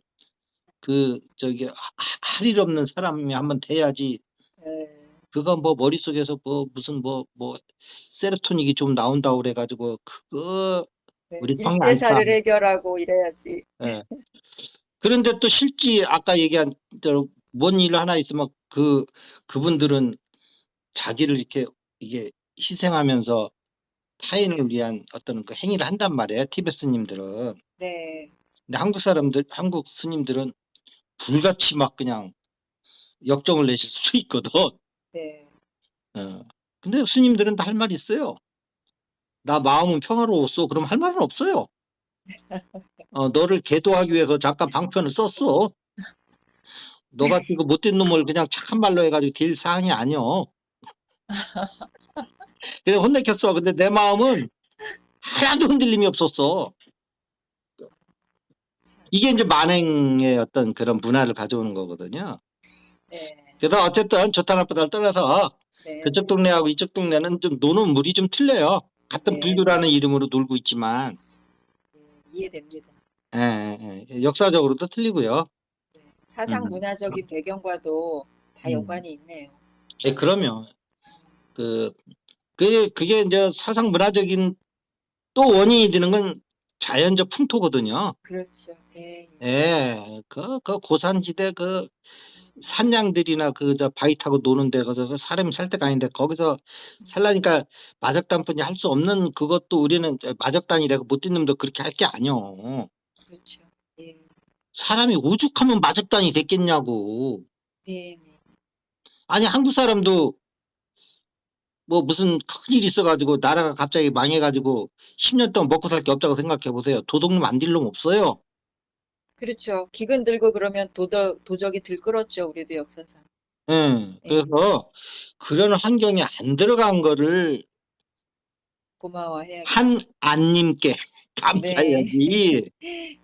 그 저기 할 일 없는 사람이 한번 돼야지. 예, 그거 뭐 머릿속에서 뭐 무슨 뭐 세로토닌이 좀 나온다고 그래가지고 그거 네, 우리 성이 안 차. 일대사를 해결하고 이래야지. 예. 그런데 또 실제 아까 얘기한 대로 뭔 일 하나 있으면 그분들은 자기를 이렇게 이게 희생하면서 타인을 위한 어떤 그 행위를 한단 말이에요. 티베트 스님들은. 네, 근데 한국 스님들은 불같이 막 그냥 역정을 내실 수도 있거든. 네. 어. 근데 스님들은 다 할 말 있어요. 나 마음은 평화로웠어. 그럼 할 말은 없어요. 너를 계도하기 위해서 잠깐 방편을 썼어. 너가 이거 못된 놈을 그냥 착한 말로 해가지고 될 사항이 아니여. 그래 혼내켰어. 근데 내 마음은 하나도 흔들림이 없었어. 이게 이제 만행의 어떤 그런 문화를 가져오는 거거든요. 네, 그래서 어쨌든 좋다 나쁘다를 떠나서 네, 그쪽 동네하고 이쪽 동네는 좀 노는 물이 좀 틀려요. 같은 네, 네. 불교라는 이름으로 놀고 있지만 이해됩니다. 역사적으로도 틀리고요. 네. 사상 음. 문화적인 배경과도 다 음. 연관이 있네요. 그러면 그 그게 이제 사상 문화적인 또 원인이 되는 건 자연적 풍토거든요. 그렇죠. 예, 예. 그 고산지대 그 산양들이나 그 저 바위 타고 노는 데 가서 그 사람이 살 데가 아닌데 거기서 살라니까 마적단뿐이 할 수 없는 그것도 우리는 마적단이라고 못된 놈도 그렇게 할 게 아니요. 그렇죠. 예, 사람이 오죽하면 마적단이 됐겠냐고. 네, 네. 아니 한국 사람도 뭐 무슨 큰일 있어가지고 나라가 갑자기 망해가지고 10년 동안 먹고 살 게 없다고 생각해 보세요. 도둑놈 안 딜 놈 없어요. 그렇죠. 기근 들고 그러면 도적이 들끓었죠. 우리도 역사상. 예, 그래서 그런 환경에 안 들어간 거를 고마워해야겠네. 한 안님께 네, 감사해야지.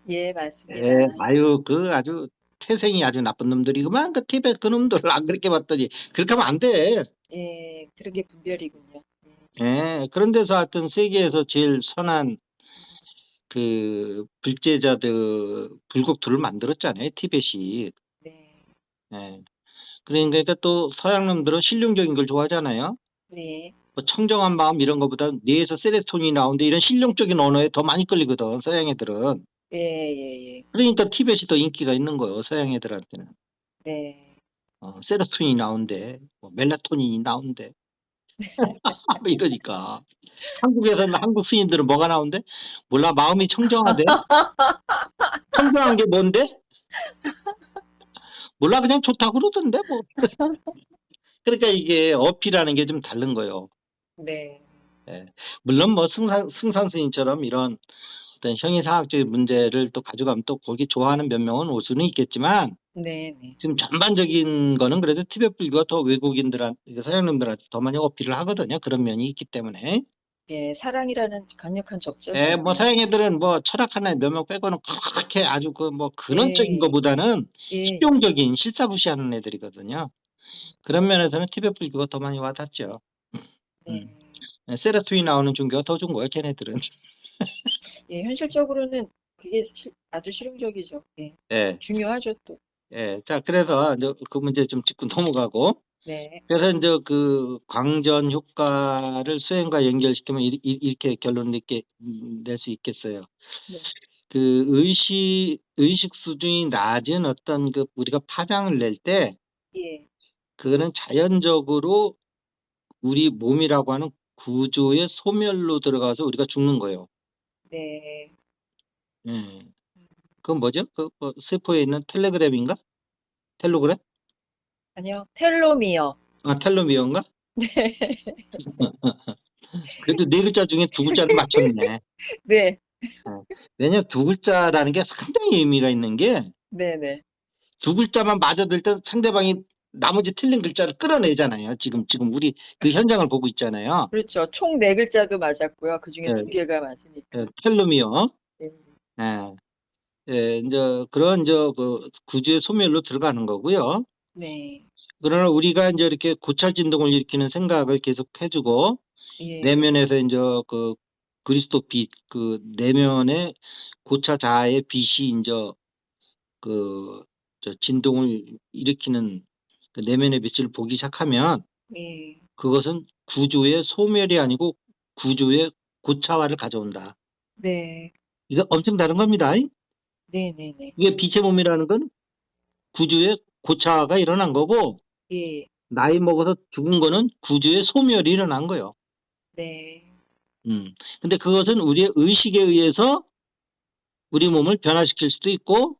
예, 맞습니다. 아유, 그 아주 태생이 아주 나쁜 놈들이구만. 그 티베트 그 놈들을 안 그렇게 봤더니 그렇게 하면 안 돼. 예, 그런 게 분별이군요. 그런 데서 하여튼 세계에서 제일 선한 그 불제자들 불국토를 만들었잖아요. 티벳이. 네, 예. 그러니까 또 서양 놈들은 실용적인 걸 좋아하잖아요. 네, 뭐 청정한 마음 이런 것보다 뇌에서 세로토닌이 나오는데 이런 실용적인 언어에 더 많이 끌리거든. 서양 애들은. 예, 예, 예. 그러니까 티벳이 더 인기가 있는 거예요. 서양 애들한테는. 네. 세로토닌이 나온대. 뭐 멜라토닌이 나온대. 뭐 이러니까. 한국에서는 한국 스님들은 뭐가 나온대? 몰라 마음이 청정하대. 청정한 게 뭔데? 몰라 그냥 좋다고 그러던데 뭐. 그러니까 이게 어필하는 게 좀 다른 거예요. 네, 예. 물론 뭐 승산 스님처럼 이런 어떤 형이상학적인 문제를 또 가져가면 또 거기 좋아하는 몇 명은 올 수는 있겠지만 네, 네. 지금 전반적인 거는 그래도 티베트 불교가 더 외국인들한테 서양놈들한테 더 많이 어필을 하거든요. 그런 면이 있기 때문에. 예, 사랑이라는 강력한 접점이 뭐 있네요. 서양 애들은 뭐 철학 하나에 몇 명 빼고는 그렇게 아주 그 뭐 근원적인 예, 것보다는 예, 실용적인 실사부시하는 애들이거든요. 그런 면에서는 티베트 불교가 더 많이 와닿죠. 네. 음. 세라투이 나오는 종교가 더 좋은 거예요, 걔네들은. 예, 현실적으로는 그게 아주 실용적이죠. 예, 예, 중요하죠, 또. 자, 그래서 이제 그 문제 좀 짚고 넘어가고, 네, 그래서 이제 그 광전 효과를 수행과 연결시키면 이렇게 결론을 이렇게 낼 수 있겠어요. 네, 그 의식 수준이 낮은 어떤 그 우리가 파장을 낼 때, 예, 그거는 자연적으로 우리 몸이라고 하는 구조의 소멸로 들어가서 우리가 죽는 거예요. 네. 예. 그건 뭐죠? 뭐 세포에 있는 텔레그램인가? 텔로그램? 아니요, 텔로미어. 텔로미어인가? 그래도 네 글자 중에 두 글자를 맞췄네. 네, 어. 왜냐면 두 글자라는 게 상당히 의미가 있는 게 네, 네. 두 글자만 맞아들 때 상대방이 나머지 틀린 글자를 끌어내잖아요. 지금 우리 그 현장을 보고 있잖아요. 그렇죠. 총 네 글자도 맞았고요. 그 중에 예, 두 개가 맞으니까. 텔로미어. 예, 예. 예, 이제 그런 그 구조의 소멸로 들어가는 거고요. 네. 그러나 우리가 이제 이렇게 고차 진동을 일으키는 생각을 계속 해주고 예. 내면에서 이제 그 그리스도 빛, 그 내면의 고차 자아의 빛이 이제 저 진동을 일으키는 그 내면의 빛을 보기 시작하면 예. 그것은 구조의 소멸이 아니고 구조의 고차화를 가져온다. 네. 이거 엄청 다른 겁니다. 네네네. 이게 빛의 몸이라는 건 구조의 고차화가 일어난 거고 예. 나이 먹어서 죽은 거는 구조의 소멸이 일어난 거예요. 네. 근데 그것은 우리의 의식에 의해서 우리 몸을 변화시킬 수도 있고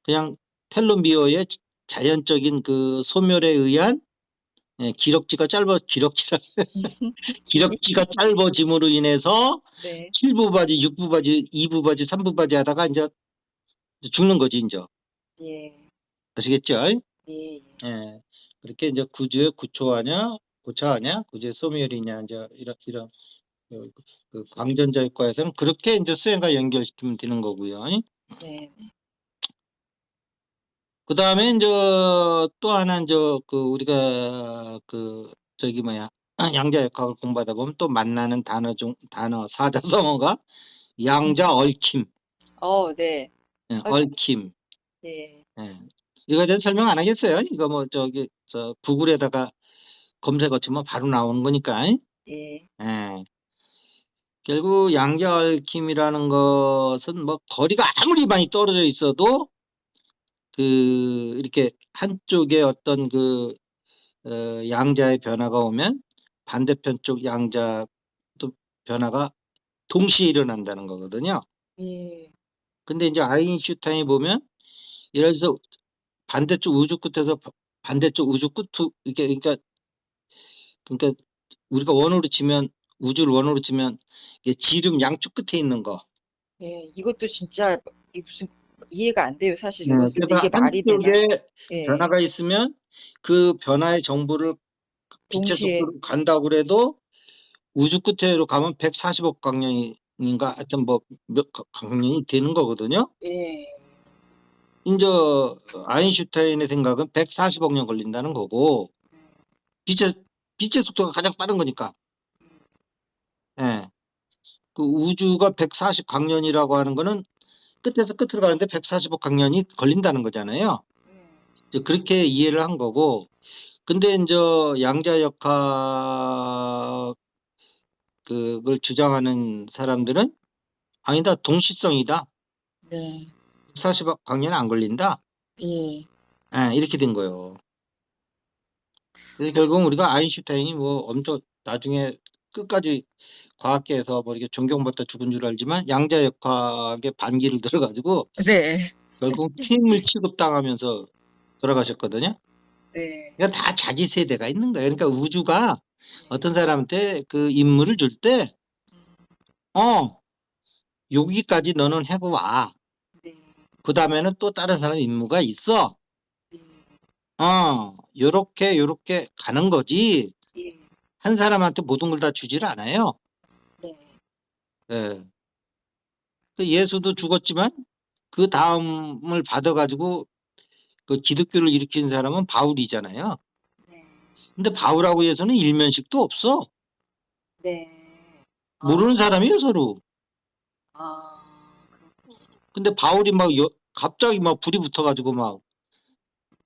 그냥 텔로미어의 자연적인 그 소멸에 의한 기럭지가 짧아짐으로 인해서 네. 7부 바지, 6부 바지, 2부 바지, 3부 바지 하다가 이제 죽는 거지 이제. 예. 아시겠죠? 예. 예. 그렇게 이제 구조의 구초하냐, 고차하냐, 구조의 소멸이냐 이제 이런 그 광전자유과에서는 그렇게 이제 수행과 연결시키면 되는 거고요. 네. 그 다음에 이제 또 하나 이제 그 우리가 그 저기 뭐야 양자역학을 공부하다 보면 또 만나는 단어 사자성어가 양자 얽힘, 네. 얽힘. 네. 예. 이거에 대해서 설명 안 하겠어요. 이거 뭐 저기 저 구글에다가 검색어 치면 바로 나오는 거니까. 예. 예. 결국 양자 얽힘이라는 것은 뭐 거리가 아무리 많이 떨어져 있어도 그 이렇게 한쪽에 어떤 그 양자의 변화가 오면 반대편 쪽 양자도 변화가 동시에 일어난다는 거거든요. 예. 근데 이제 아인슈타인이 보면 예를 들어서 반대쪽 우주 끝에서 반대쪽 우주 끝 이렇게 그러니까 우리가 원으로 치면 우주를 원으로 치면 이게 지름 양쪽 끝에 있는 거. 예. 이것도 진짜 무슨 이해가 안 돼요. 사실 네, 읽었을 때 그래서 이게 말이 되나? 한쪽에 예. 변화가 있으면 그 변화의 정보를 빛의 동시에 속도로 간다고 그래도 우주 끝으로 가면 140억 광년인가 하여튼 뭐 몇 광년이 되는 거거든요. 예. 이제 아인슈타인의 생각은 140억 년 걸린다는 거고 빛의 속도가 가장 빠른 거니까. 예. 그 우주가 140 광년이라고 하는 거는 끝에서 끝으로 가는데 140억 광년이 걸린다는 거잖아요. 이제 그렇게 이해를 한 거고. 근데 이제 양자역학 그걸 주장하는 사람들은 아니다, 동시성이다. 네. 140억 광년 안 걸린다. 예. 이렇게 된 거예요. 그래서 결국 우리가 아인슈타인이 뭐 엄청 나중에 끝까지 과학계에서 뭐 이렇게 존경받다 죽은 줄 알지만 양자역학의 반기를 들어가지고 네. 결국 피임물 취급당하면서 돌아가셨거든요. 네. 그러니까 다 자기 세대가 있는 거예요. 그러니까 우주가 어떤 사람한테 그 임무를 줄 때, 여기까지 너는 해봐. 네. 그 다음에는 또 다른 사람 임무가 있어. 예. 요렇게 가는 거지. 예. 한 사람한테 모든 걸 다 주질 않아요. 네. 예. 그 예수도 죽었지만 그 다음을 받아가지고 그 기독교를 일으킨 사람은 바울이잖아요. 네. 근데 바울하고 예수는 일면식도 없어. 네. 모르는 사람이에요, 서로. 아, 근데 바울이 막 갑자기 막 불이 붙어가지고 막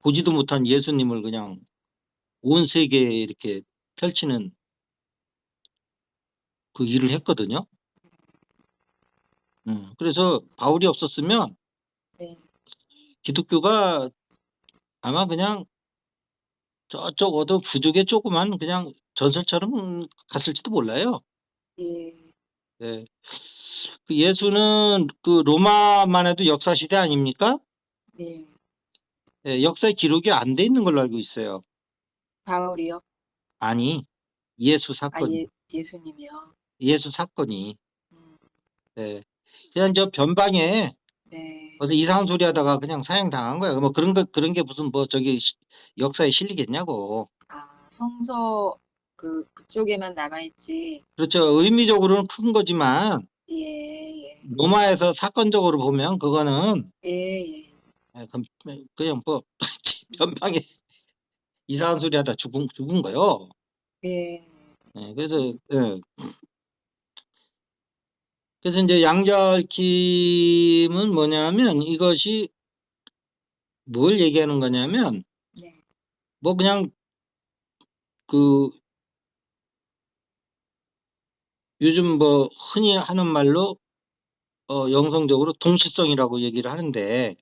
보지도 못한 예수님을 그냥 온 세계에 이렇게 펼치는 그 일을 했거든요. 그래서 바울이 없었으면 네. 기독교가 아마 그냥 저쪽 어떤 부족의 조그만 그냥 전설처럼 갔을지도 몰라요. 예. 예. 그 예수는 그 로마만 해도 역사 시대 아닙니까? 네. 예, 역사에 기록이 안 돼 있는 걸로 알고 있어요. 바울이요? 아니, 예수 사건이. 예수님이요? 예수 사건이. 음, 예. 그냥 저 변방에 네. 어디 이상한 소리 하다가 그냥 사형당한 거야. 뭐 그런 게 무슨 뭐 저기 역사에 실리겠냐고. 성서 그쪽에만 남아있지. 그렇죠. 의미적으로는 큰 거지만 예, 예, 로마에서 사건적으로 보면 그거는 예, 예, 그냥 뭐 변방에 이상한 소리 하다 죽은 거요. 예, 그래서 그래서 이제 양자얽힘은 뭐냐면 이것이 뭘 얘기하는 거냐면 네, 뭐 그냥 그 요즘 뭐 흔히 하는 말로 영성적으로 동시성이라고 얘기를 하는데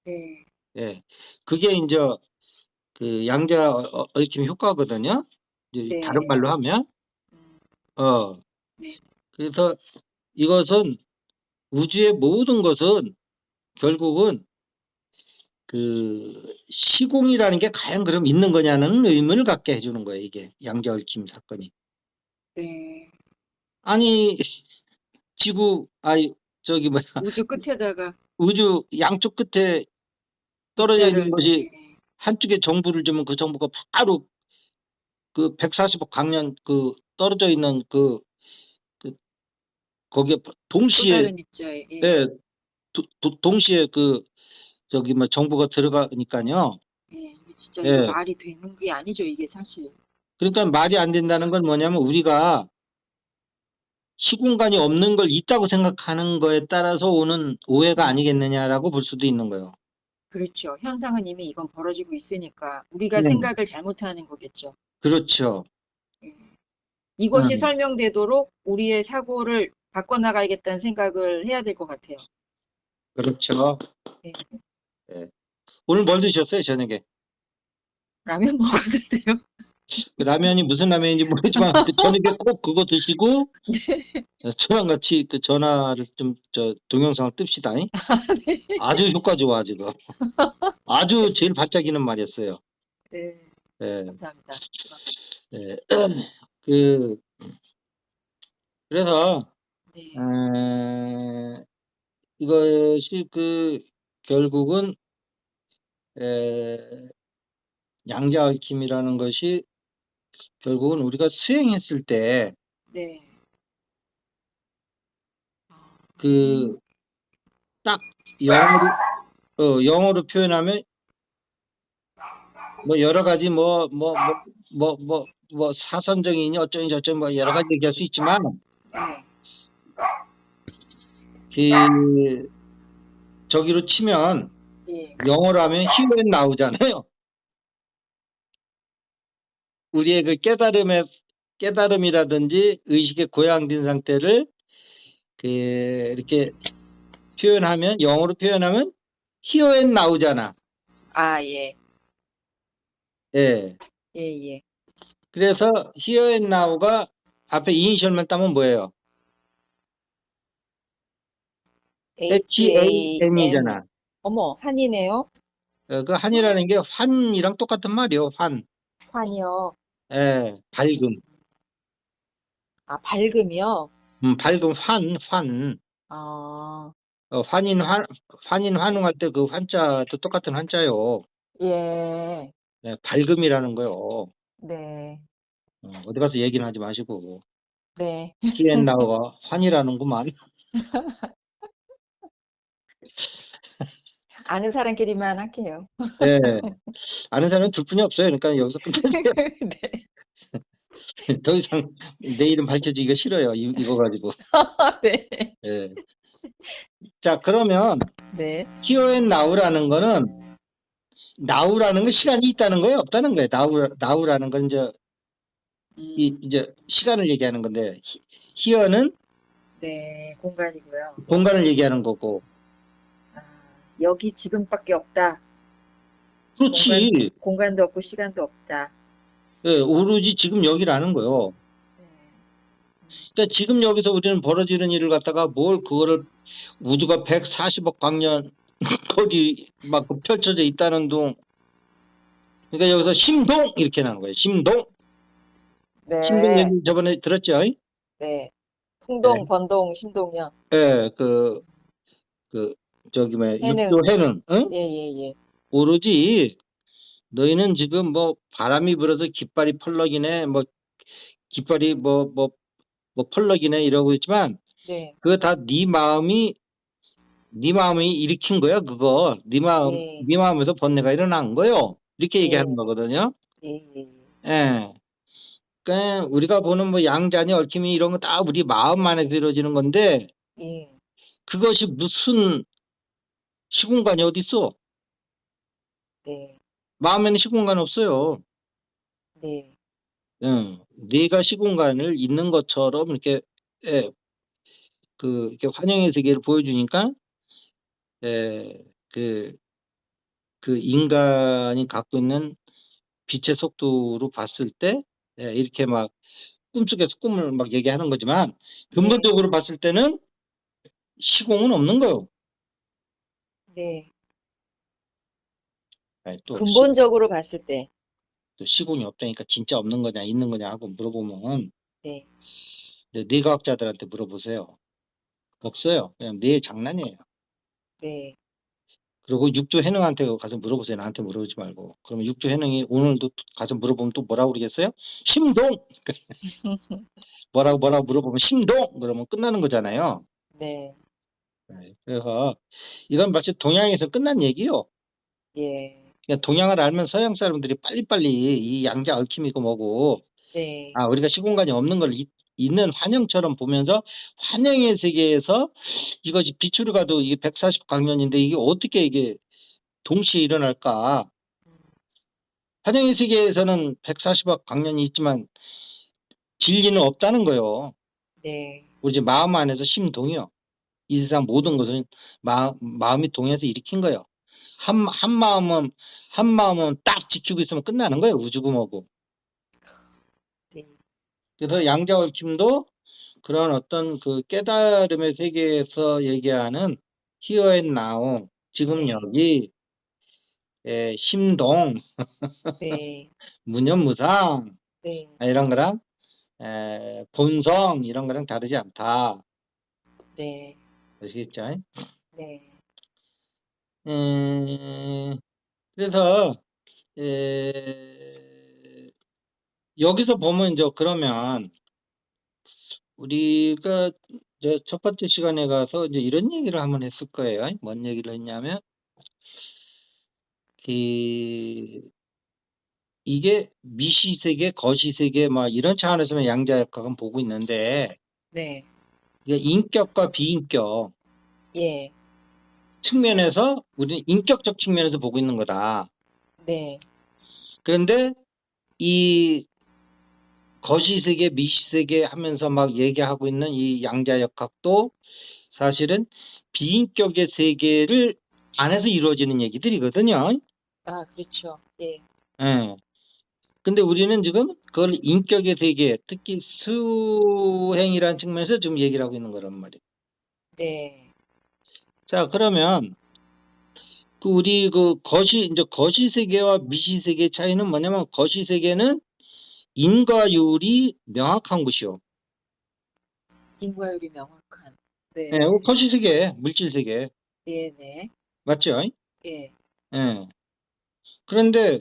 네, 예. 그게 이제 그 양자얽힘 효과거든요. 이제 다른 네, 말로 하면 음, 어 네, 그래서 이것은 우주의 모든 것은 결국은 그 시공이라는 게 과연 그럼 있는 거냐는 의문을 갖게 해주는 거예요. 이게 양자얽힘 사건이. 네. 아니 지구 아니 저기 뭐야 우주 끝에다가 우주 양쪽 끝에 떨어져 있는 입자를, 것이 예, 한쪽에 정부를 주면 그 정부가 바로 그 140억 광년 그 떨어져 있는 그 거기에 또 동시에 다른 입자에, 예, 예, 동시에 그 저기 뭐 정부가 들어가니까요. 예, 이게 진짜 이게 예. 말이 되는 게 아니죠, 이게 사실. 그러니까 말이 안 된다는 건 뭐냐면 우리가 시공간이 없는 걸 있다고 생각하는 거에 따라서 오는 오해가 음, 아니겠느냐라고 볼 수도 있는 거예요. 그렇죠. 현상은 이미 이건 벌어지고 있으니까 우리가 네. 생각을 잘못하는 거겠죠. 그렇죠. 예. 이것이 음, 설명되도록 우리의 사고를 바꿔나가야겠다는 생각을 해야 될 것 같아요. 그렇죠. 예. 예. 오늘 뭘 드셨어요, 저녁에? 라면 먹었는데요. 그 라면이 무슨 라면인지 모르지만 그 저녁에 꼭 그거 드시고 저랑 같이 그 전화를 좀 동영상을 뜹시다. 아주 효과 좋아 지금. 아주 제일 반짝이는 말이었어요. 네, 예, 감사합니다. 예. 그 그래서 네, 에, 이것이 그 결국은 에, 양자얽힘이라는 것이 결국은 우리가 수행했을 때 네. 그 딱 영어로 표현하면 뭐 여러 가지 뭐 사선정이니 어쩌니 저쩌니 뭐 여러 가지 얘기할 수 있지만 네. 그 저기로 치면 예. 영어로 하면 here 나오잖아요. 우리의 그 깨달음이라든지 의식의 고양된 상태를 그 이렇게 표현하면 영어로 표현하면 here and 나오잖아. 아, 예. 예. 예, 예. 그래서 here and now가 앞에 이니셜만 따면 뭐예요? HAM. HAM이잖아. 어머, 한이네요. 그 한이라는 게 환이랑 똑같은 말이요. 환. 환이요. 예, 밝음. 아, 밝음이요. 밝음 환. 아, 환인 환웅할 때 그 환자도 똑같은 환자요. 예. 예, 밝음이라는 거요. 네. 어디 가서 얘기는 하지 마시고. 네. 히엔나우가 환이라는구만. 아는 사람끼리만 할게요. 예, 아는 사람은 둘 뿐이 없어요. 그러니까 여기서 끝내세요. 네. 더 이상 내 이름 밝혀지기가 싫어요. 이거 가지고. 네. 예. 자, 그러면 네. here and now라는 거는 now라는 건 시간이 있다는 거예요, 없다는 거예요. now라는 건 이제 시간을 얘기하는 건데 here는 네. 공간이고요. 공간을 얘기하는 거고. 아, 여기 지금밖에 없다. 그렇지. 공간도 없고 시간도 없다. 예, 오로지 지금 여기라는 거요. 네. 그러니까 지금 여기서 우리는 벌어지는 일을 갖다가 그거를 우주가 140억 광년 거리 막 펼쳐져 있다는 동. 그러니까 여기서 심동 이렇게 나는 거예요. 심동. 심동 네. 얘기 저번에 들었죠? 네. 예, 통동, 번동, 심동요. 예, 저기 뭐야 해능. 육조해는 응? 예, 예, 예. 오로지 너희는 지금 뭐 바람이 불어서 깃발이 펄럭이네 뭐 깃발이 뭐 펄럭이네 이러고 있지만 네, 그거 다 네 마음이 일으킨 거야, 그거. 네, 네 마음에서 번뇌가 일어난 거요. 이렇게 얘기하는 네, 거거든요. 네, 예, 예. 그러니까 우리가 보는 뭐 양자니 얽힘이 이런 거 다 우리 마음 안에 들어지는 건데 예, 그것이 무슨 시공간이 어디 있어? 네, 마음에는 시공간 없어요. 네, 응. 네가 시공간을 있는 것처럼 이렇게 예, 이렇게 환영의 세계를 보여주니까 예, 그 인간이 갖고 있는 빛의 속도로 봤을 때 예, 이렇게 막 꿈속에서 꿈을 막 얘기하는 거지만 네, 근본적으로 봤을 때는 시공은 없는 거요. 네. 아니, 근본적으로 봤을 때, 또 시공이 없다니까 진짜 없는 거냐 있는 거냐 하고 물어보면 네, 이제 뇌과학자들한테 물어보세요. 없어요. 그냥 뇌 장난이에요. 네, 그리고 육조 해능한테 가서 물어보세요. 나한테 물어보지 말고. 그러면 육조 해능이 오늘도 가서 물어보면 또 뭐라고 그러겠어요? 심동! 뭐라고 물어보면 심동! 그러면 끝나는 거잖아요. 네, 네. 그래서 이건 마치 동양에서 끝난 얘기요. 예, 그냥 동양을 알면 서양 사람들이 빨리빨리 이 양자 얽힘이고 뭐고 네, 아 우리가 시공간이 없는 걸 있는 환영처럼 보면서 환영의 세계에서 이것이 빛으로 가도 이게 140광년인데 이게 어떻게 이게 동시에 일어날까? 음, 환영의 세계에서는 140억 광년이 있지만 진리는 없다는 거예요. 네, 오직 마음 안에서 심동이요. 이 세상 모든 것은 마음이 동해서 일으킨 거예요. 한 마음은 딱 지키고 있으면 끝나는 거예요. 우주고 뭐고. 네, 그래서 양자 얽힘도 그런 어떤 그 깨달음의 세계에서 얘기하는 here and now, 지금 네, 여기, 심동, 네, 무념무상 네, 이런 거랑 본성 이런 거랑 다르지 않다. 네, 아시겠죠? 네, 그래서 에, 여기서 보면 이제 그러면 우리가 이제 첫 번째 시간에 가서 이제 이런 얘기를 한번 했을 거예요. 뭔 얘기를 했냐면 그 이게 미시세계, 거시세계 막 이런 차원에서만 양자역학은 보고 있는데 네, 이게 인격과 비인격 예, 측면에서 우리는 인격적 측면에서 보고 있는 거다. 네, 그런데 이 거시세계, 미시세계 하면서 막 얘기하고 있는 이 양자역학도 사실은 비인격의 세계를 안에서 이루어지는 얘기들이거든요. 아, 그렇죠. 예, 예. 근데 우리는 지금 그걸 인격의 세계, 특히 수행이라는 측면에서 지금 얘기를 하고 있는 거란 말이에요. 네, 자, 그러면 그 우리 그 이제 거시세계와 미시세계 차이는 뭐냐면 거시세계는 인과율이 명확한 것이요. 인과율이 명확한, 예, 네, 거시세계, 물질세계. 네, 네, 맞죠? 예, 예. 그런데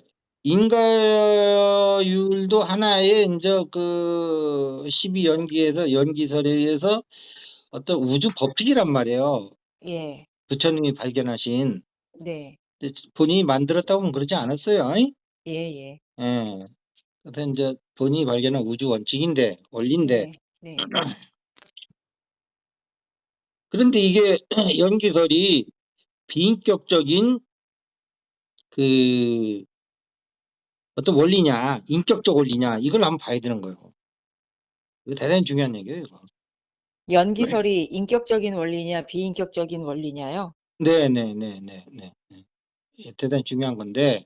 인과율도 하나의 이제 그 12연기에서 연기설에 의해서 어떤 우주 법칙이란 말이에요. 예, 부처님이 발견하신. 네, 근데 본인이 만들었다고는 그러지 않았어요. 예, 예, 예. 그래서 이제 본인이 발견한 우주 원칙인데 원리인데 네, 네, 그런데 이게 연기설이 비인격적인 그 어떤 원리냐, 인격적 원리냐 이걸 한번 봐야 되는 거예요. 이거 대단히 중요한 얘기예요, 이거. 연기설이 인격적인 원리냐, 비인격적인 원리냐요? 네, 네, 네, 네, 네. 네. 예, 대단히 중요한 건데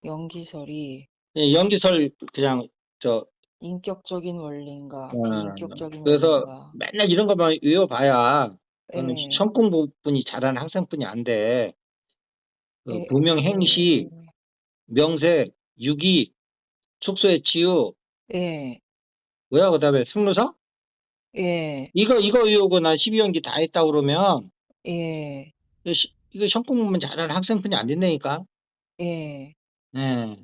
연기설이 예, 연기설 그냥 저 인격적인 원리인가, 어, 비인격적인 그래서 원리인가? 맨날 이런 것만 외워봐야 그거는 예, 시험 공부뿐이 잘하는 학생뿐이 안 돼. 예, 그 예, 부명 행시, 예, 명세, 유기, 축소의 치유, 예, 뭐야 그다음에 승루사? 예, 이거 외우고 나 12연기 다 했다 그러면 예, 이거 시험 공부만 잘하는 학생뿐이 안 된다니까. 예, 예.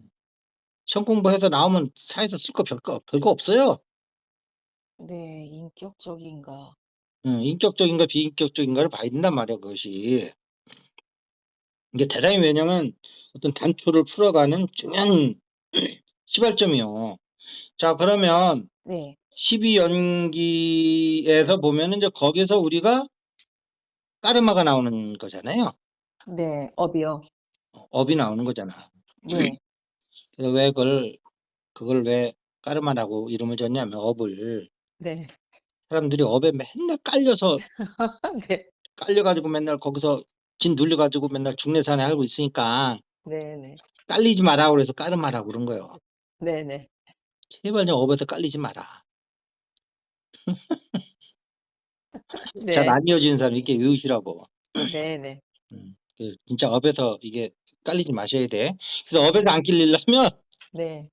시험 공부해서 나오면 사회에서 쓸 거 별거 없어요. 네, 인격적인가. 인격적인가 비인격적인가를 봐야 된단 말이야, 그것이. 이게 대단히 왜냐면 어떤 단초를 풀어가는 중요한 시발점이요. 자, 그러면 네, 12연기에서 보면은 이제 거기서 우리가 까르마가 나오는 거잖아요. 네, 업이요. 업이 나오는 거잖아. 네, 그래서 왜 그걸 왜 까르마라고 이름을 줬냐면 업을 네, 사람들이 업에 맨날 깔려서 네, 깔려가지고 맨날 거기서 진 눌려가지고 맨날 중내산에 살고 있으니까 네, 네, 깔리지 마라 그래서 까르마라고 그런 거예요. 네, 네, 제발 좀 업에서 깔리지 마라. 잘 네, 안 이어지는 사람 이렇게 외우시라고. 네, 네, 진짜 업에서 이게 깔리지 마셔야 돼. 그래서 업에서 네, 안 끌리려면 네,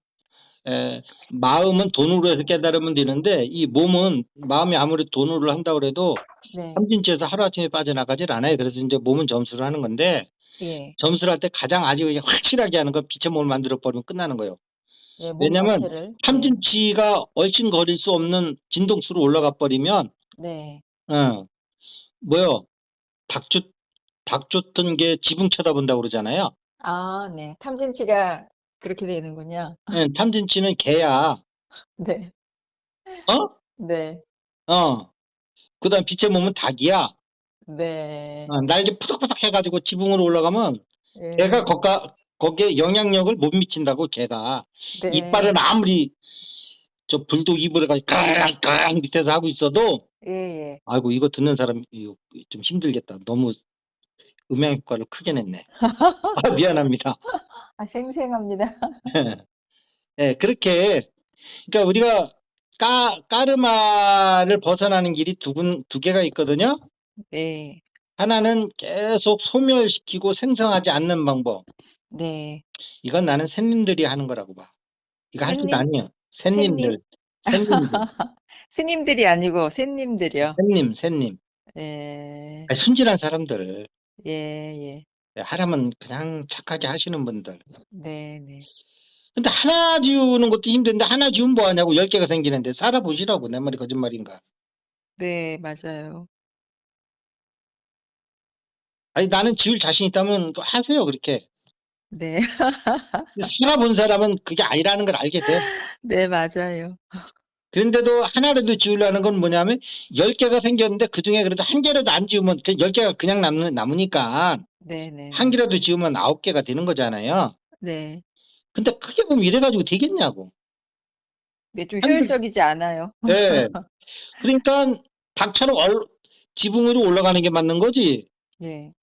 에, 마음은 돈으로 해서 깨달으면 되는데 이 몸은 마음이 아무리 돈으로 한다고 그래도 네, 삼진치에서 하루아침에 빠져나가질 않아요. 그래서 이제 몸은 점수를 하는 건데 예, 점수를 할 때 가장 아주 그냥 확실하게 하는 건 빛의 몸을 만들어 버리면 끝나는 거예요. 예, 몸 왜냐하면 자체를, 예, 삼진치가 얼씬거릴 수 없는 진동수로 올라가 버리면 네, 어, 뭐요? 닭 쫓던 게 지붕 쳐다본다고 그러잖아요. 아, 네, 탐진치가 그렇게 되는군요. 예, 탐진치는 개야. 네, 어? 네, 어. 그다음 빛의 몸은 닭이야. 네, 날개 푸덕푸덕 해가지고 지붕으로 올라가면 걔가 예, 거기에 영향력을 못 미친다고 걔가 이빨을 네, 아무리 저 불독 입을 해가지고 까랑 밑에서 하고 있어도 예, 예. 아이고 이거 듣는 사람 이거 좀 힘들겠다. 너무 음향 효과를 크게 냈네. 아, 미안합니다. 아, 생생합니다. 예, 그렇게 그러니까 우리가 까르마를 벗어나는 길이 두 개가 있거든요. 네, 하나는 계속 소멸시키고 생성하지 않는 방법. 네, 이건 나는 샌님들이 하는 거라고 봐. 이거 할 짓 샌님, 아니에요. 샌님, 샌님들, 스님들이 아니고 샌님들이요. 샌님. 예, 아니, 순진한 사람들. 예, 예, 하라면 그냥 착하게 하시는 분들. 네, 네, 근데 하나 지우는 것도 힘든데 하나 지우면 뭐 하냐고 10개가 생기는데 살아보시라고. 내 말이 거짓말인가. 네, 맞아요. 아니 나는 지울 자신 있다면 또 하세요 그렇게. 네, 살아본 사람은 그게 아니라는 걸 알게 돼. 네, 맞아요. 그런데도 하나라도 지우려는 건 뭐냐면 10개가 생겼는데 그중에 그래도 한 개라도 안 지우면 그 10개가 그냥 남으니까 네, 네, 한 네, 개라도 지우면 9개가 되는 거잖아요. 네, 근데 크게 보면 이래가지고 되겠냐고. 네, 좀 한 개. 효율적이지 않아요. 예. 그러니까 닭처럼 지붕 위로 올라가는 게 맞는 거지. 네,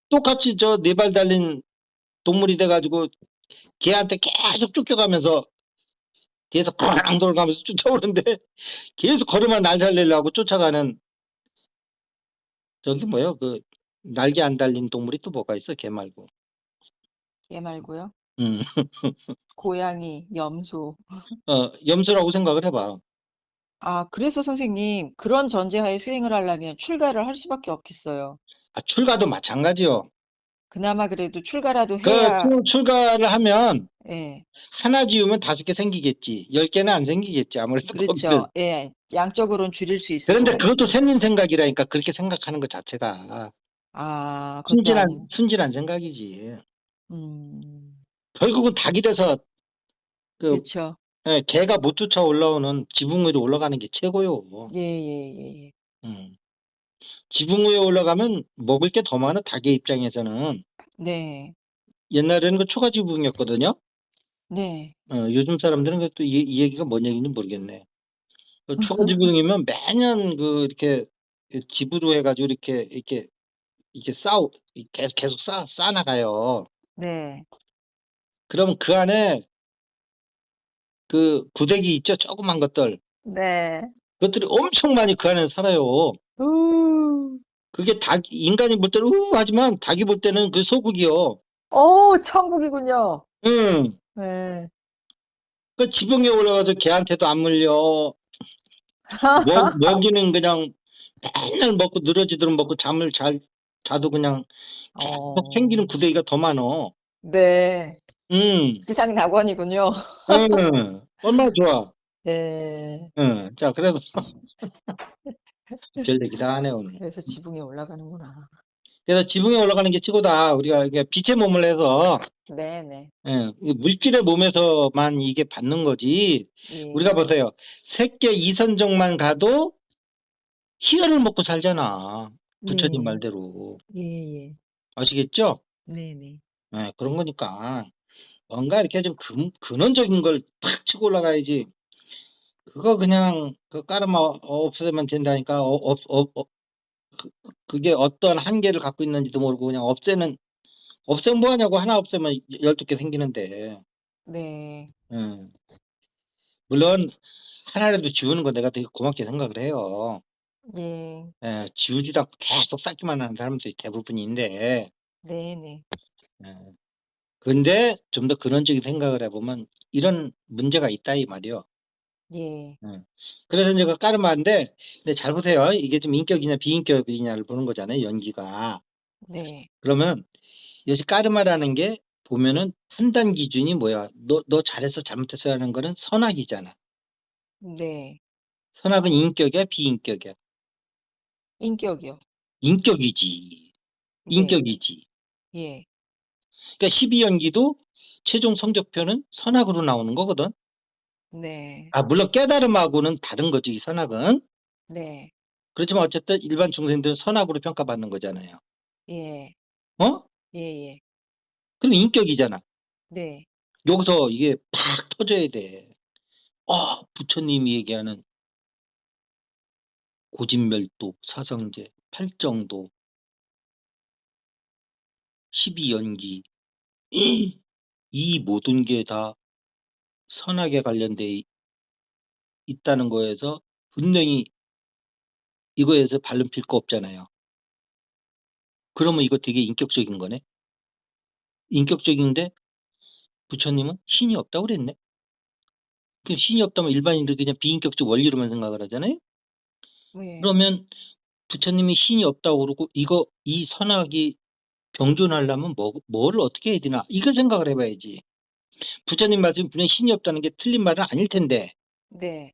똑같이 저 4발 달린 동물이 돼가지고 걔한테 계속 쫓겨가면서 뒤에서 꽝 돌아가면서 쫓아오는데 계속 걸으면 날 살리려고 쫓아가는 저기 뭐요? 그 날개 안 달린 동물이 또 뭐가 있어? 개 말고. 얘 말고요. 음. 고양이, 염소. 염소라고 생각을 해봐. 아, 그래서 선생님, 그런 전제하에 수행을 하려면 출가를 할 수밖에 없겠어요. 출가도 마찬가지요. 그나마 그래도 출가라도 그 해야, 출가를 하면 예, 하나 지우면 5개 생기겠지. 10개는 안 생기겠지. 아무래도 거기를. 그렇죠. 예, 양적으로는 줄일 수 있을 것 그런데 그것도 같아요. 샌님 생각이라니까 그렇게 생각하는 것 자체가 아, 그것도 아닌, 순진한 생각이지. 음, 결국은 닭이 돼서 그 그렇죠. 개가 못 쫓아 올라오는 지붕 위로 올라가는 게 최고요. 예, 예, 예, 예. 음. 지붕 위에 올라가면 먹을 게 더 많아 닭의 입장에서는. 네, 옛날에는 그 초가 지붕이었거든요. 네, 요즘 사람들은 그 또 이 얘기가 뭔 얘기인지 모르겠네. 그 초가 지붕이면 매년 그 이렇게 집으로 해가지고 이렇게 계속 쌓아 나가요. 네, 그러면 그 안에 그 구데기 있죠? 조그만 것들. 네. 그것들이 엄청 많이 그 안에 살아요. 우, 그게 인간이 볼 때는 하지만 닭이 볼 때는 그 소고기요. 천국이군요. 응. 네. 그 지붕에 올라가서 개한테도 안 물려. 먹이는 그냥 맨날 먹고 늘어지도록 먹고 자도 그냥 계속 생기는 어, 구데기가 더 많어. 네. 응. 지상 낙원이군요. 응. 얼마나 좋아. 네. 응. 자, 그래도 별 얘기 다 하네, 오늘. 그래서 지붕에 올라가는구나. 그래서 지붕에 올라가는 게 최고다. 우리가 이게 빛의 몸을 해서, 네네. 예, 이 물질의 몸에서만 이게 받는 거지. 우리가 예. 보세요. 세계 이선정만 가도 희열을 먹고 살잖아. 부처님 네네. 말대로. 예예. 아시겠죠? 네네. 예, 그런 거니까. 뭔가 이렇게 좀 근원적인 걸 탁 치고 올라가야지. 그거 그냥 그 까르마 없애면 된다니까. 그게 어떤 한계를 갖고 있는지도 모르고 그냥 없애면 뭐 하냐고. 하나 없애면 12개 생기는데. 네. 예. 물론 하나라도 지우는 거 내가 되게 고맙게 생각을 해요. 예. 예, 지우지도 않고 계속 쌓기만 하는 사람들이 대부분인데, 네네. 예. 근데 좀 더 근원적인 생각을 해보면 이런 문제가 있다 이 말이요. 예. 예. 그래서 이제 그 까르마인데, 근데 잘 보세요. 이게 좀 인격이냐 비인격이냐를 보는 거잖아요. 연기가. 네. 그러면 역시 까르마라는 게 보면은 판단 기준이 뭐야? 너 잘했어 잘못했어 하는 거는 선악이잖아. 네. 선악은 인격이야 비인격이야? 인격이요. 인격이지. 네. 인격이지. 예. 그러니까 12연기도 최종 성적표는 선악으로 나오는 거거든. 네. 아, 물론 깨달음하고는 다른 거지, 이 선악은. 네. 그렇지만 어쨌든 일반 중생들은 선악으로 평가받는 거잖아요. 예. 어? 예예. 그럼 인격이잖아. 네. 여기서 이게 팍 터져야 돼. 부처님이 얘기하는 고진멸도, 사성제, 팔정도, 12연기. 이 모든 게 다 선악에 관련돼 있다는 거에서 분명히 이거에서 발른 필 거 없잖아요. 그러면 이거 되게 인격적인 거네. 인격적인데 부처님은 신이 없다고 그랬네. 그럼 신이 없다면 일반인들 그냥 비인격적 원리로만 생각을 하잖아요. 예. 그러면 부처님이 신이 없다고 그러고 이 선악이 병존하려면 뭘 어떻게 해야 되나 이거 생각을 해봐야지. 부처님 말씀 분명히 신이 없다는 게 틀린 말은 아닐 텐데 네.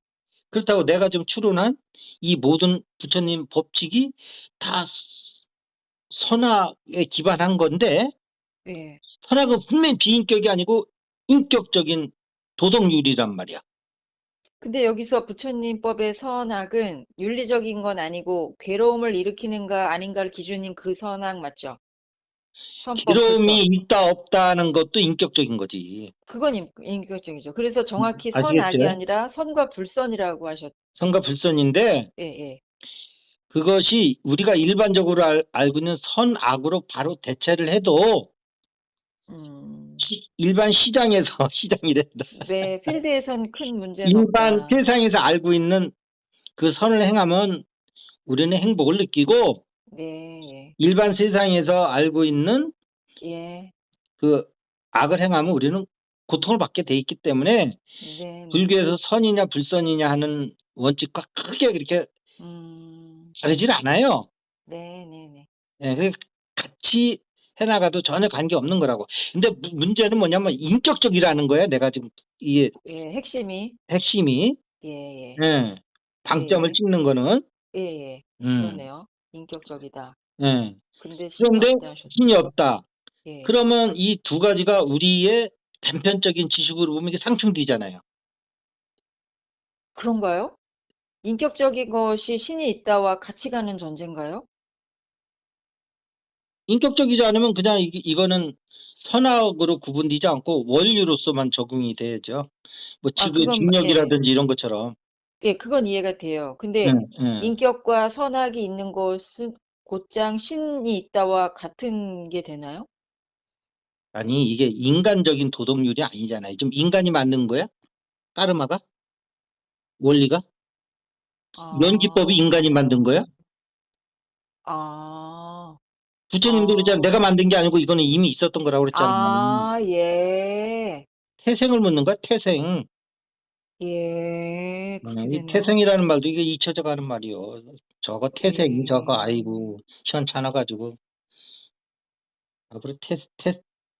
그렇다고 내가 좀 추론한 이 모든 부처님 법칙이 다 선악에 기반한 건데 예. 선악은 분명히 비인격이 아니고 인격적인 도덕률이란 말이야. 근데 여기서 부처님 법의 선악은 윤리적인 건 아니고 괴로움을 일으키는가 아닌가를 기준인 그 선악 맞죠? 선법 그 괴로움이 선. 있다 없다는 것도 인격적인 거지. 그건 인격적이죠. 그래서 정확히 선악이 아시겠죠? 아니라 선과 불선이라고 하셨. 선과 불선인데 예, 예. 그것이 우리가 일반적으로 알고 있는 선악으로 바로 대체를 해도 음. 일반 시장에서 시장이란다. 네, 필드에선 큰 문제는 일반 없다. 세상에서 알고 있는 그 선을 행하면 우리는 행복을 느끼고 네, 일반 세상에서 알고 있는 예. 그 악을 행하면 우리는 고통을 받게 돼 있기 때문에 네, 네. 불교에서 선이냐 불선이냐 하는 원칙과 크게 그렇게 음. 다르질 않아요. 네, 네, 네. 예, 같이 해나가도 전혀 관계 없는 거라고. 근데 문제는 뭐냐면 인격적이라는 거야. 내가 지금 이게 예, 핵심이. 핵심이. 예, 예. 예, 예, 방점을 예. 찍는 거는. 예, 예. 음, 그러네요. 인격적이다. 예. 근데 신이 그런데 없다 신이 하셨죠. 없다. 예. 그러면 이 두 가지가 우리의 단편적인 지식으로 보면 이게 상충되잖아요. 그런가요? 인격적인 것이 신이 있다와 같이 가는 전제인가요? 인격적이지 않으면 그냥 이거는 선악으로 구분되지 않고 원리로서만 적용이 돼야죠. 뭐 아, 지구의 예. 중력이라든지 이런 것처럼. 예, 그건 이해가 돼요. 예, 근데 예. 인격과 선악이 있는 것은 곧장 신이 있다와 같은 게 되나요? 아니 이게 인간적인 도덕률이 아니잖아요. 좀 인간이 만든 거야? 까르마가? 원리가? 연기법이 인간이 아, 만든 거야? 아, 부처님도 그랬잖아. 내가 아, 만든 게 아니고 이거는 이미 있었던 거라고 그랬잖아. 아, 예, 태생을 묻는 거야, 태생. 예, 그렇게 이 되네요. 태생이라는 말도 이게 잊혀져 가는 말이요. 저거 태생이 저거 예, 아이고 시원찮아가지고 앞으로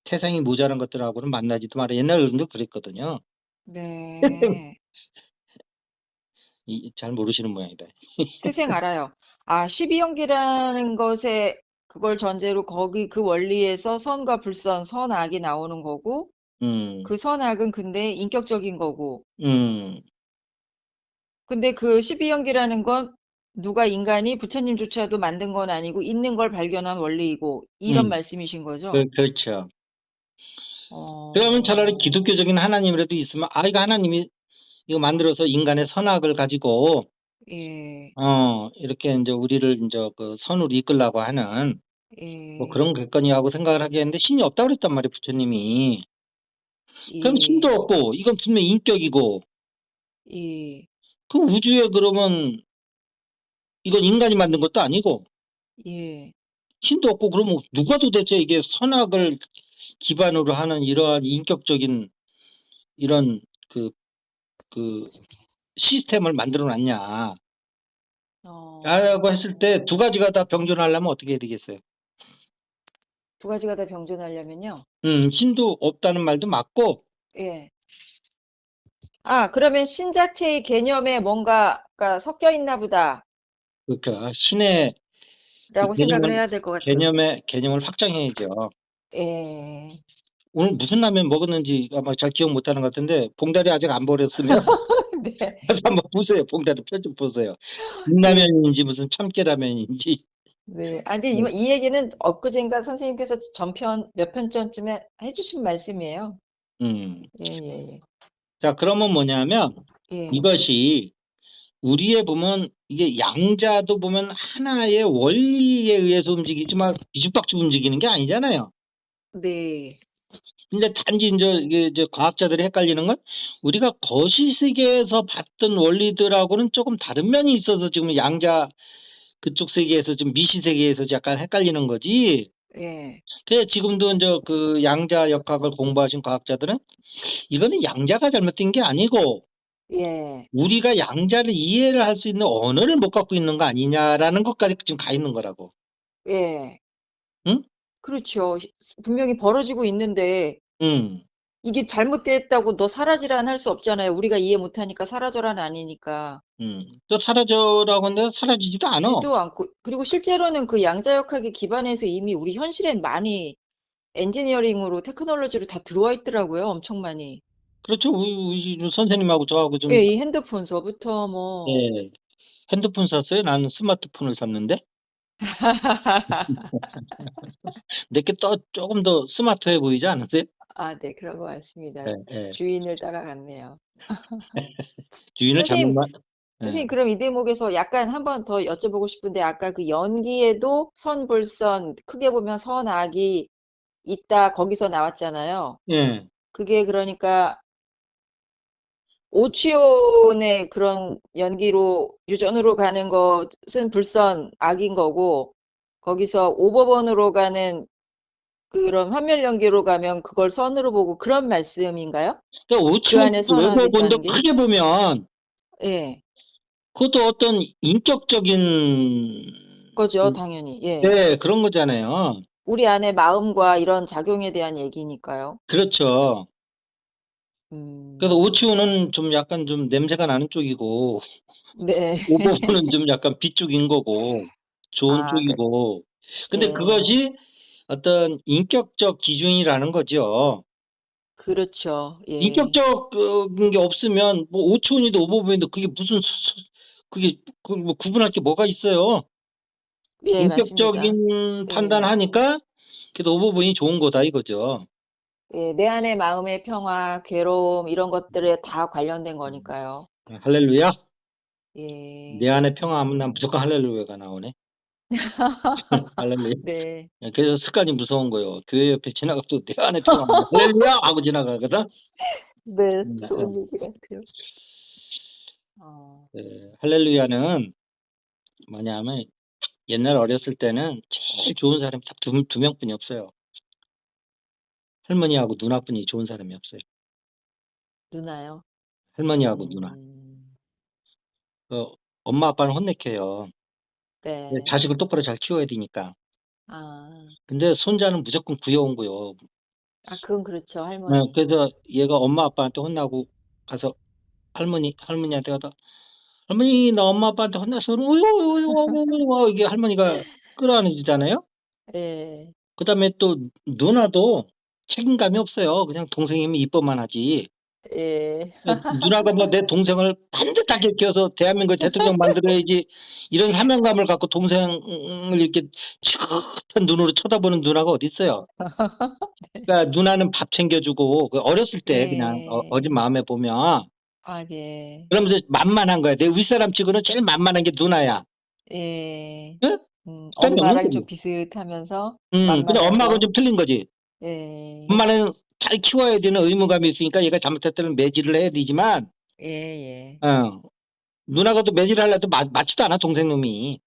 태생이 모자란 것들하고는 만나지도 마라. 옛날 어른도 그랬거든요. 네, 잘 모르시는 모양이다. 태생 알아요. 아, 12형기라는 것에 그걸 전제로 거기 그 원리에서 선과 불선, 선악이 나오는 거고 음, 그 선악은 근데 인격적인 거고 음, 근데 그 12형기라는 건 누가 인간이 부처님조차도 만든 건 아니고 있는 걸 발견한 원리이고 이런 음, 말씀이신 거죠? 그렇죠. 그러면 차라리 어, 기독교적인 하나님이라도 있으면, 이거 하나님이 이거 만들어서 인간의 선악을 가지고, 예, 이렇게 이제 우리를 이제 그 선으로 이끌라고 하는 뭐 예, 그런 겠거니 하고 생각을 하겠는데 신이 없다고 그랬단 말이에요, 부처님이. 그럼 신도 예, 없고, 이건 분명히 인격이고, 예, 그 우주에 그러면 이건 인간이 만든 것도 아니고, 예. 신도 없고, 그러면 누가 도대체 이게 선악을 기반으로 하는 이러한 인격적인 이런 그, 그 시스템을 만들어 놨냐. 라고 했을 때 두 어, 가지가 다 병존하려면 어떻게 해야 되겠어요? 두 가지가 다 병존하려면요. 신도 없다는 말도 맞고, 예. 아, 그러면 신 자체의 개념에 뭔가가 섞여 있나 보다라고 그러니까 신의 그 생각을 해야 될 것 같아요. 개념을 확장해야죠. 예. 오늘 무슨 라면 먹었는지 아마 잘 기억 못하는 것 같은데 봉다리 아직 안 버렸으면 네. 가서 한번 보세요. 봉다리 편 좀 보세요. 네. 진라면인지 무슨 참깨라면인지. 네. 아, 근데 네. 이 얘기는 엊그젠가 선생님께서 전편, 몇 편 전쯤에 해주신 말씀이에요. 음. 예, 예, 자, 그러면 뭐냐면 예. 이것이 우리의 보면 이게 양자도 보면 하나의 원리에 의해서 움직이지만 뒤죽박죽 움직이는 게 아니잖아요. 네. 근데 단지 이제 과학자들이 헷갈리는 건 우리가 거시세계에서 봤던 원리들하고는 조금 다른 면이 있어서 지금 양자 그쪽 세계에서 좀 미시세계에서 약간 헷갈리는 거지. 예. 그래서 지금도 이제 그 양자 역학을 공부하신 과학자들은 이거는 양자가 잘못된 게 아니고 예. 우리가 양자를 이해를 할 수 있는 언어를 못 갖고 있는 거 아니냐라는 것까지 지금 가 있는 거라고. 예. 응? 그렇죠. 분명히 벌어지고 있는데 응. 이게 잘못됐다고 너 사라지라는 할 수 없잖아요. 우리가 이해 못하니까 사라져라는 아니니까. 응. 또 사라져라고 하는데 사라지지도 않아. 지도 않고 그리고 실제로는 그 양자역학에 기반해서 이미 우리 현실에 많이 엔지니어링으로 테크놀로지로 다 들어와 있더라고요. 엄청 많이. 그렇죠. 우리 선생님하고 저하고 좀 예, 이 핸드폰서부터 뭐 예, 핸드폰 샀어요. 나는 스마트폰을 샀는데 내게 또 조금 더 스마트해 보이지 않으세요? 아, 네, 그런 것 같습니다. 예, 예. 주인을 따라갔네요. 주인을 선생님, 잘못만 예. 선생님, 그럼 이 대목에서 약간 한번 더 여쭤보고 싶은데 아까 그 연기에도 선불선 크게 보면 선악이 있다 거기서 나왔잖아요. 예. 그게 그러니까 오치온의 그런 연기로 유전으로 가는 것은 불선 악인 거고 거기서 오버번으로 가는 그런 환멸 연기로 가면 그걸 선으로 보고 그런 말씀인가요? 또 그 오치원 안에 선악이 오버본도 있다는 게? 크게 보면 예, 그것도 어떤 인격적인 거죠, 당연히. 예. 네, 그런 거잖아요. 우리 안에 마음과 이런 작용에 대한 얘기니까요. 그렇죠. 그래서 음, 오치원은 좀 약간 좀 냄새가 나는 쪽이고 네. 오버본은 좀 약간 B 쪽인 거고 좋은 아, 쪽이고 근데 예. 그것이 어떤 인격적 기준이라는 거죠. 그렇죠. 예. 인격적인 게 없으면 뭐 오촌이도 오버보이도 그게 무슨 그게 뭐 구분할 게 뭐가 있어요. 예, 맞습니다. 인격적인 예. 판단하니까 그래도 오버보이 좋은 거다 이거죠. 예, 내 안의 마음의 평화, 괴로움, 이런 것들에 다 관련된 거니까요. 할렐루야. 내 예. 안에 평화하면 난 무조건 할렐루야가 나오네. 할렐루야. 네. 그래서 습관이 무서운 거예요. 교회 옆에 지나가도 내 안에 평화하면 할렐루야 하고 지나가거든. 네, 음, 좋은 음. 얘기 같아요. 어, 할렐루야는 뭐냐면 옛날 어렸을 때는 제일 좋은 사람이 딱 두 명뿐이 없어요. 할머니하고 누나뿐이 좋은 사람이 없어요. 누나요? 할머니하고 누나. 음, 그 엄마 아빠는 혼내켜요. 네. 자식을 똑바로 잘 키워야 되니까. 아, 근데 손자는 무조건 구여온 거요. 아, 그건 그렇죠, 할머니. 그래서 얘가 엄마 아빠한테 혼나고 가서 할머니한테 가서 할머니 나 엄마 아빠한테 혼나서 우유우유우유우유 이게 할머니가 끌어안으잖아요. 예. 그다음에 또 누나도 책임감이 없어요. 그냥 동생이면 이뻐만 하지. 예. 누나가 뭐 내 동생을 반듯하게 키워서 대한민국 대통령 만들어야지 이런 사명감을 갖고 동생을 이렇게 지긋한 눈으로 쳐다보는 누나가 어디 있어요. 그러니까 누나는 밥 챙겨주고 어렸을 때 그냥 어린 예. 마음에 보면 아, 예. 그러면서 만만한 거야. 내 윗사람 치고는 제일 만만한 게 누나야. 예. 응? 그다음에 엄마랑 좀 엄마고. 비슷하면서 근데 엄마하고 만만하고. 좀 틀린 거지. 예. 엄마는 잘 키워야 되는 의무감이 있으니까 얘가 잘못했다면 매질을 해야 되지만, 예, 예. 어, 누나가 또 매질을 하려도 맞지도 않아, 동생 놈이.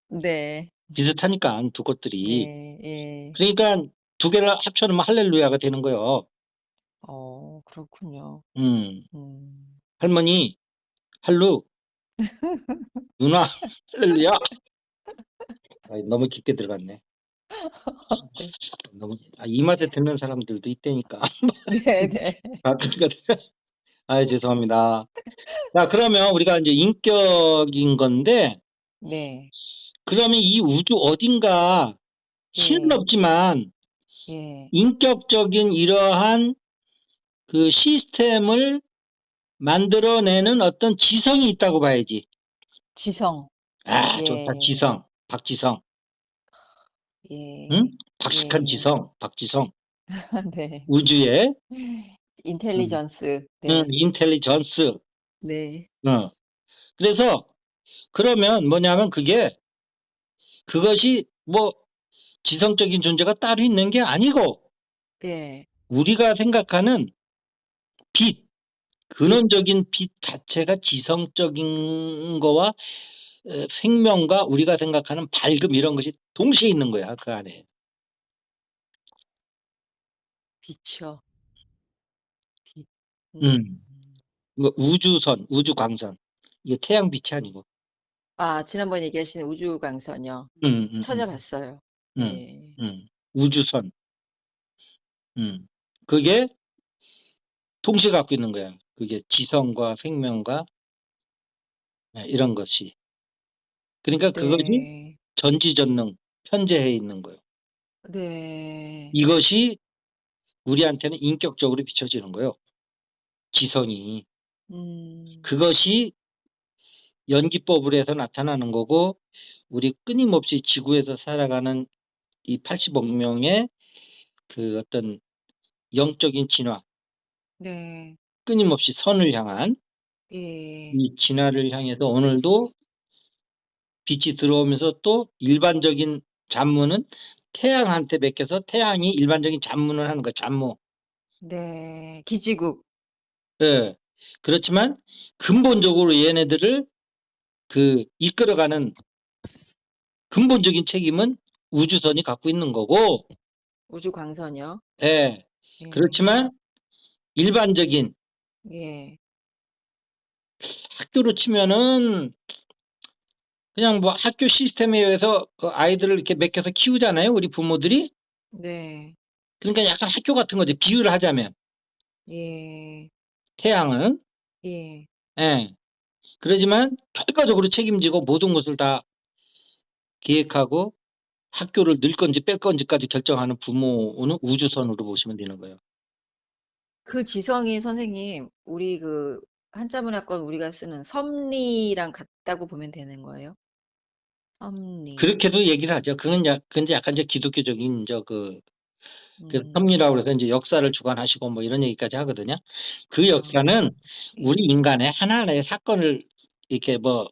네. 비슷하니까, 두 것들이. 예, 예. 그러니까 두 개를 합쳐놓으면 할렐루야가 되는 거예요. 그렇군요. 음, 음. 할머니, 할루, 누나, 할렐루야. 아이, 너무 깊게 들어갔네. 네. 너무, 이 맛에 듣는 사람들도 있다니까. 네, 네. 아, 죄송합니다. 자, 그러면 우리가 이제 인격인 건데, 네. 그러면 이 우주 어딘가 실은 예. 없지만 예. 인격적인 이러한 그 시스템을 만들어내는 어떤 지성이 있다고 봐야지. 지성. 아, 좋다. 예. 지성. 박지성. 응? 예. 박식한 예. 지성. 박지성. 네. 우주의 음, 인텔리전스. 네. 인텔리전스. 네. 어. 그래서 그러면 뭐냐면 그것이 뭐 지성적인 존재가 따로 있는 게 아니고 예. 우리가 생각하는 빛, 빛. 근원적인 빛 자체가 지성적인 거와 생명과 우리가 생각하는 밝음 이런 것이 동시에 있는 거야, 그 안에. 빛이요. 빛. 음. 뭐 우주선, 우주광선. 이게 태양 빛이 아니고. 지난번 얘기하신 우주광선이요. 음, 음, 음, 찾아봤어요. 음, 예. 우주선. 그게 동시에 갖고 있는 거야. 그게 지성과 생명과 이런 것이. 그러니까 그것이 네. 전지전능, 현재해 있는 거예요. 네. 이것이 우리한테는 인격적으로 비춰지는 거예요. 지성이. 음. 그것이 연기법으로 해서 나타나는 거고 우리 끊임없이 지구에서 살아가는 이 80억 명의 그 어떤 영적인 진화, 네. 끊임없이 선을 향한 예. 이 진화를 향해서 오늘도 빛이 들어오면서 또 일반적인 잡무는 태양한테 맡겨서 태양이 일반적인 잡무를 하는 거, 잡무. 네. 기지국. 예. 그렇지만 근본적으로 얘네들을 그 이끌어가는 근본적인 책임은 우주선이 갖고 있는 거고, 우주광선이요. 예. 예. 그렇지만 일반적인 예. 학교로 치면은 그냥 뭐 학교 시스템에 의해서 그 아이들을 이렇게 맡겨서 키우잖아요, 우리 부모들이. 네. 그러니까 약간 학교 같은 거지, 비유를 하자면. 예. 태양은. 예. 예. 그러지만 결과적으로 책임지고 모든 것을 다 기획하고 학교를 넣을 건지 뺄 건지까지 결정하는 부모는 우주선으로 보시면 되는 거예요. 그 지성이 선생님, 우리 그 한자문화권 우리가 쓰는 섭리랑 같다고 보면 되는 거예요? 섭리. 그렇게도 얘기를 하죠. 그건 이제 약간 이제 기독교적인 이제 그 음. 섭리라고 그래서 이제 역사를 주관하시고 뭐 이런 얘기까지 하거든요. 그 아. 역사는 우리 예. 인간의 하나하나의 사건을 이렇게 뭐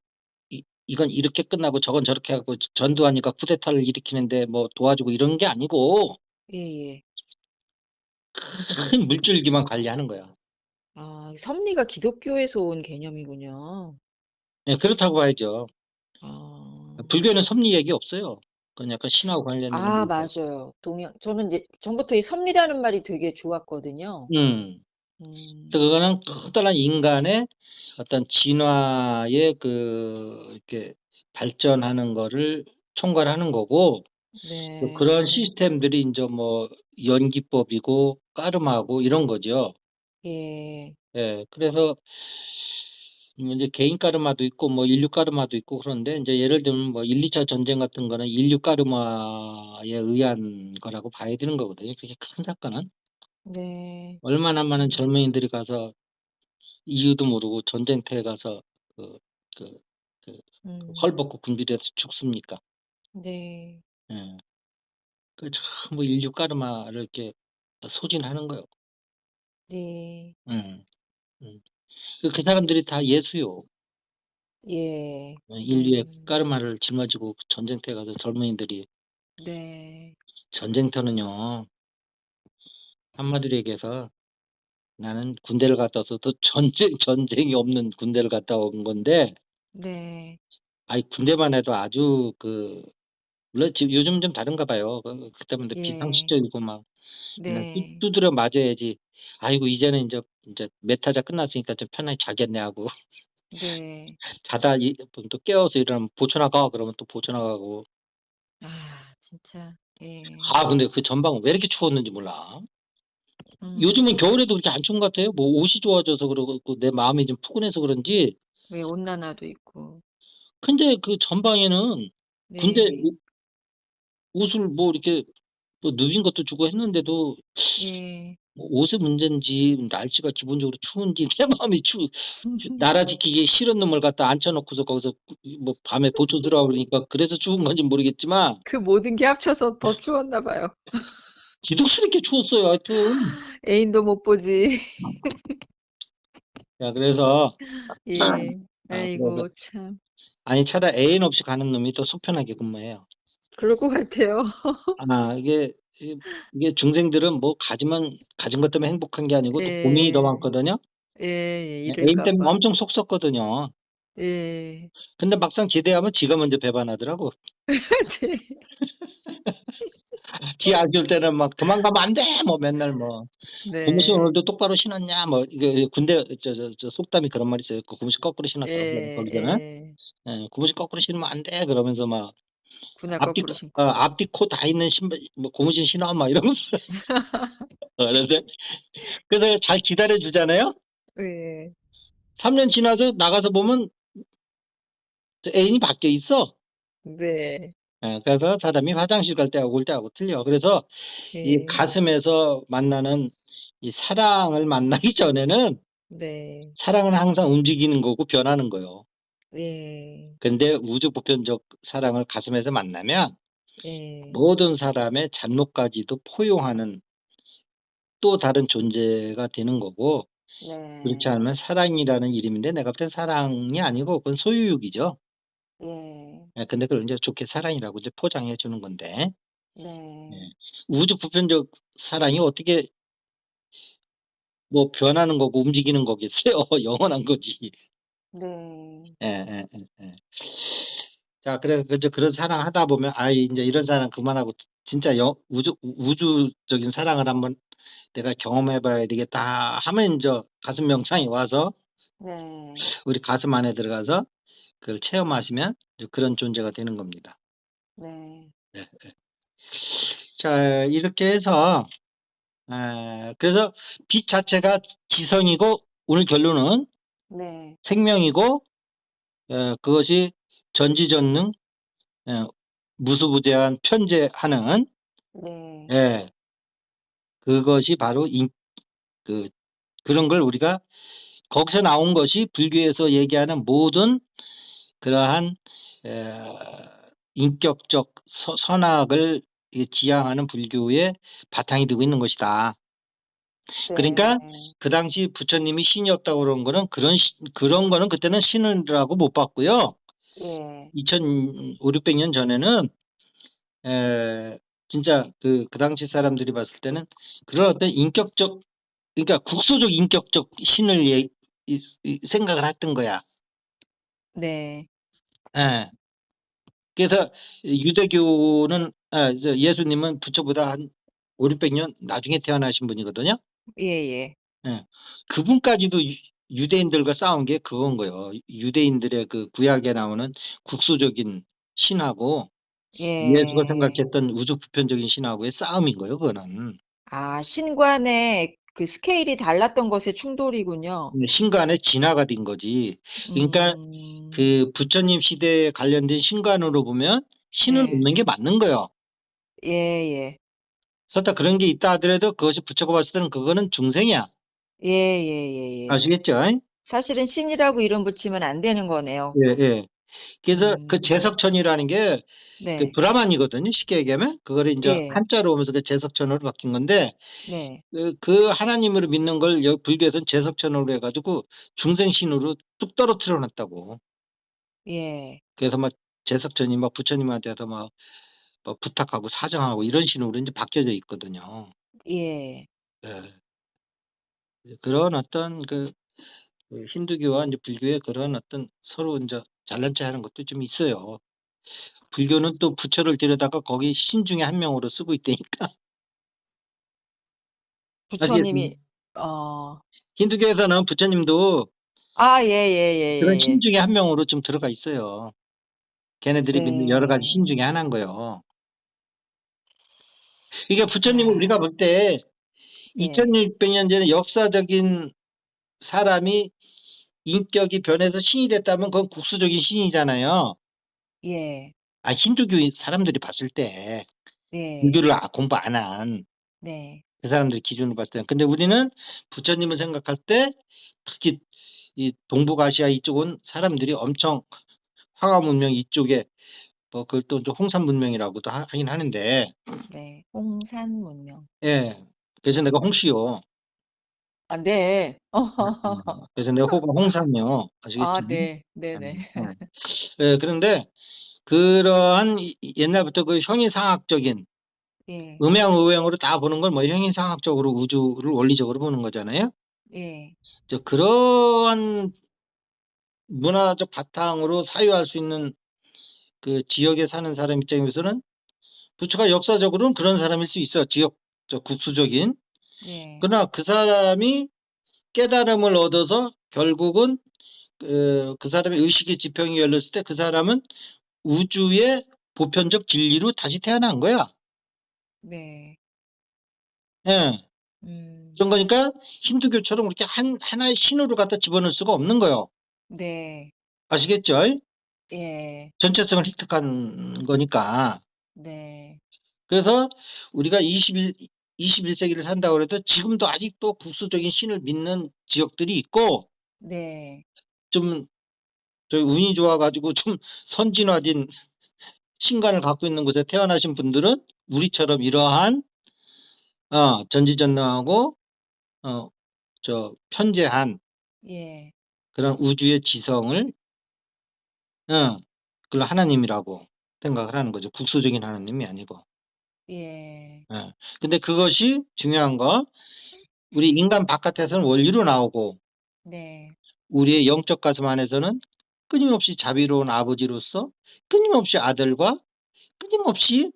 이건 이렇게 끝나고 저건 저렇게 하고 전두환이가 쿠데타를 일으키는데 뭐 도와주고 이런 게 아니고 예예. 큰 물줄기만 관리하는 거야. 섭리가 기독교에서 온 개념이군요. 예, 그렇다고 봐야죠. 아. 불교에는 섭리 얘기 없어요. 그건 약간 신하고 관련된 얘기고. 맞아요. 저는 이제 전부터 이 섭리라는 말이 되게 좋았거든요. 음. 음. 그거는 커다란 인간의 어떤 진화의 이렇게 발전하는 거를 총괄하는 거고, 또 그런 네. 시스템들이 이제 뭐 연기법이고 까름하고 이런 거죠. 예. 예, 그래서 이제 개인 까르마도 있고 뭐 인류 까르마도 있고 그런데 이제 예를 들면 뭐 1, 2차 전쟁 같은 거는 인류 까르마에 의한 거라고 봐야 되는 거거든요. 그렇게 큰 사건은 네. 얼마나 많은 음. 젊은이들이 가서 이유도 모르고 전쟁터에 가서 그, 그, 그 음. 헐벗고 굶주려서 죽습니까? 네. 예. 그 전부 인류 까르마를 이렇게 소진하는 거요. 네. 음, 음. 그 사람들이 다 예수요. 예. 인류의 까르마를 짊어지고 전쟁터에 가서 젊은이들이 네. 전쟁터는요 한마디로 얘기해서 나는 군대를 갔다 와서도 전쟁이 없는 군대를 갔다 온 건데 네. 아이 군대만 해도 아주 물론 지금 요즘 좀 다른가 봐요. 그때만 해도 예. 비상식적이고 막 그냥 네. 두드려 맞아야지. 아이고 이제는 이제 메타자 끝났으니까 좀 편하게 자겠네 하고 네. 자다 또 깨워서 일어나면 보초 나가 그러면 또 보초 나가고. 아, 진짜. 예. 아 근데 그 전방은 왜 이렇게 추웠는지 몰라. 요즘은 음. 겨울에도 그렇게 안 추운 것 같아요. 뭐 옷이 좋아져서 그러고 내 마음이 좀 푸근해서 그런지. 왜 온난화도 있고. 근데 그 전방에는 군대 네. 옷을 뭐 이렇게 뭐 누빈 것도 주고 했는데도 예. 뭐 옷의 문제인지 날씨가 기본적으로 추운지 내 마음이 나라 지키기 싫은 놈을 갖다 앉혀놓고서 거기서 뭐 밤에 보초 들어와 버리니까 그래서 추운 건지 모르겠지만 그 모든 게 합쳐서 더 추웠나 봐요. 지독스럽게 추웠어요. 하여튼. 애인도 못 보지. 야 그래서 예. 그래서 아이고 참. 아니 차라리 애인 없이 가는 놈이 더 속편하게 근무해요. 그럴 것 같아요. 이게 이게 중생들은 뭐 가진 것 때문에 행복한 게 아니고 또 고민이 더 예. 많거든요. 예. 애인 잃을까 때문에 봐. 엄청 속 썩거든요. 예. 근데 막상 제대하면 지가 먼저 배반하더라고. 네. 지 아줄 때는 막 도망가면 안 돼! 뭐 맨날 뭐. 고무신 네. 오늘도 똑바로 신었냐? 뭐, 이게 군대, 속담이 그런 말이 있어요. 그 고무신 거꾸로 신었다고. 예. 거기서는. 예. 예, 고무신 거꾸로 신으면 안 돼! 그러면서 막, 군화 거꾸로 신고. 앞뒤 코 다 있는 신발, 뭐, 고무신 신어! 막 이러면서. 그래서 잘 기다려 주잖아요? 예. 3년 지나서 나가서 보면 애인이 바뀌어 있어. 네. 예, 그래서 사람이 화장실 갈 때하고 올 때하고 틀려. 그래서 이 예. 가슴에서 만나는 이 사랑을 만나기 전에는 네. 사랑은 항상 움직이는 거고 변하는 거예요. 예. 근데 우주 보편적 사랑을 가슴에서 만나면 예. 모든 사람의 잔노까지도 포용하는 또 다른 존재가 되는 거고 그렇지 네. 않으면 사랑이라는 이름인데 내가 볼 땐 사랑이 아니고 그건 소유욕이죠. 예. 예, 근데 그걸 이제 좋게 사랑이라고 이제 포장해 주는 건데 예. 네. 우주 보편적 사랑이 어떻게 뭐 변하는 거고 움직이는 거겠어요. 영원한 거지. 네. 예, 예, 예, 예. 자, 그래, 이제 그런 사랑 하다 보면, 이제 이런 사랑 그만하고, 진짜 우주적인 사랑을 한번 내가 경험해 봐야 되겠다 하면, 이제 가슴 명상이 와서, 네. 우리 가슴 안에 들어가서 그걸 체험하시면 이제 그런 존재가 되는 겁니다. 네. 예. 자, 이렇게 해서, 그래서 빛 자체가 지성이고, 오늘 결론은 네. 생명이고, 그것이 전지전능, 예, 무수부재한 편재하는 네. 예, 그것이 바로 그 그런 걸 우리가 거기서 나온 것이 불교에서 얘기하는 모든 그러한 에, 인격적 선악을 지향하는 불교의 바탕이 되고 있는 것이다. 그러니까 네. 그 당시 부처님이 신이 없다고 그런 거는 그런 거는 그때는 신이라고 못 봤고요. 예. 2500, 600년 전에는 에, 진짜 그 당시 사람들이 봤을 때는 그런 어떤 그러니까 국소적 인격적 신을 생각을 했던 거야. 네. 예. 그래서 유대교는, 예수님은 부처보다 한 5, 600년 나중에 태어나신 분이거든요. 예예. 예. 그분까지도 유대인들과 싸운 게 그건 거예요. 유대인들의 그 구약에 나오는 국소적인 신하고 예수가 예. 생각했던 우주 보편적인 신하고의 싸움인 거예요, 그거는. 아, 신관의 그 스케일이 달랐던 것의 충돌이군요. 신간의 진화가 된 거지. 그러니까 음, 그 부처님 시대에 관련된 신간으로 보면 신을 네. 놓는 게 맞는 거예요. 예, 예. 설사 그런 게 있다 하더라도 그것이 부처가 봤을 때는 그거는 중생이야. 예, 예, 예, 예. 아시겠죠? 사실은 신이라고 이름 붙이면 안 되는 거네요. 예, 예. 그래서 그 네. 제석천이라는 게 그 네. 브라만이거든요. 쉽게 얘기하면. 그거를 이제 예. 한자로 오면서 그 제석천으로 바뀐 건데 네. 그 하나님으로 믿는 걸 불교에서는 제석천으로 해가지고 중생신으로 뚝 떨어뜨려 놨다고. 예. 그래서 막 제석천이 막 부처님한테서 막 부탁하고 사정하고 이런 신으로 이제 바뀌어져 있거든요. 예. 예. 그런 어떤 그 힌두교와 이제 불교의 그런 어떤 서로 이제 잘난 체 하는 것도 좀 있어요. 불교는 또 부처를 데려다가 거기 신 중에 한 명으로 쓰고 있다니까. 아시겠어요? 부처님이, 어, 힌두교에서는 부처님도 아, 예, 예, 예, 그런 예, 신 예. 중에 한 명으로 좀 들어가 있어요. 걔네들이 믿는 여러 가지 신 네. 중에 하나인 거예요. 그러니까 부처님은 우리가 야, 볼 때 예, 2600년 전에 역사적인 사람이 인격이 변해서 신이 됐다면 그건 국수적인 신이잖아요. 예, 힌두교 사람들이 봤을 때 네, 불교를 공부 안 한 네, 그 사람들 기준으로 봤을 때. 근데 우리는 부처님을 생각할 때 특히 이 동북아시아 이쪽은 사람들이 엄청 황하 문명 이쪽에 뭐 그걸 또 홍산 문명이라고도 하긴 하는데 네. 홍산 문명. 예. 그래서 내가 홍씨요. 아, 네. 그래서 내가 호가 홍산이요. 아시겠죠? 아, 네, 네, 예. 네. 예, 그런데 그러한 옛날부터 그 형이상학적인 예, 음양의행으로 다 보는 걸 뭐 형이상학적으로 우주를 원리적으로 보는 거잖아요. 예, 그러한 문화적 바탕으로 사유할 수 있는 그 지역에 사는 사람 입장에서는 부처가 역사적으로는 그런 사람일 수 있어. 지역 국수적인. 예, 그러나 그 사람이 깨달음을 얻어서 결국은 그 사람의 의식의 지평이 열렸을 때 그 사람은 우주의 보편적 진리로 다시 태어난 거야. 네. 예. 음, 그런 거니까 힌두교처럼 그렇게 하나의 신으로 갖다 집어넣을 수가 없는 거예요. 네, 아시겠죠? 예, 전체성을 획득한 거니까. 네, 그래서 우리가 21세기를 산다고 해도 지금도 아직도 국수적인 신을 믿는 지역들이 있고 네, 좀 저희 운이 좋아가지고 좀 선진화된 신간을 갖고 있는 곳에 태어나신 분들은 우리처럼 이러한 전지전능하고 편재한 예, 그런 우주의 지성을 그걸 하나님이라고 생각을 하는 거죠. 국수적인 하나님이 아니고. 예, 예. 근데 그것이 중요한 거 우리 인간 바깥에서는 원리로 나오고 네, 우리의 영적 가슴 안에서는 끊임없이 자비로운 아버지로서 끊임없이 아들과 끊임없이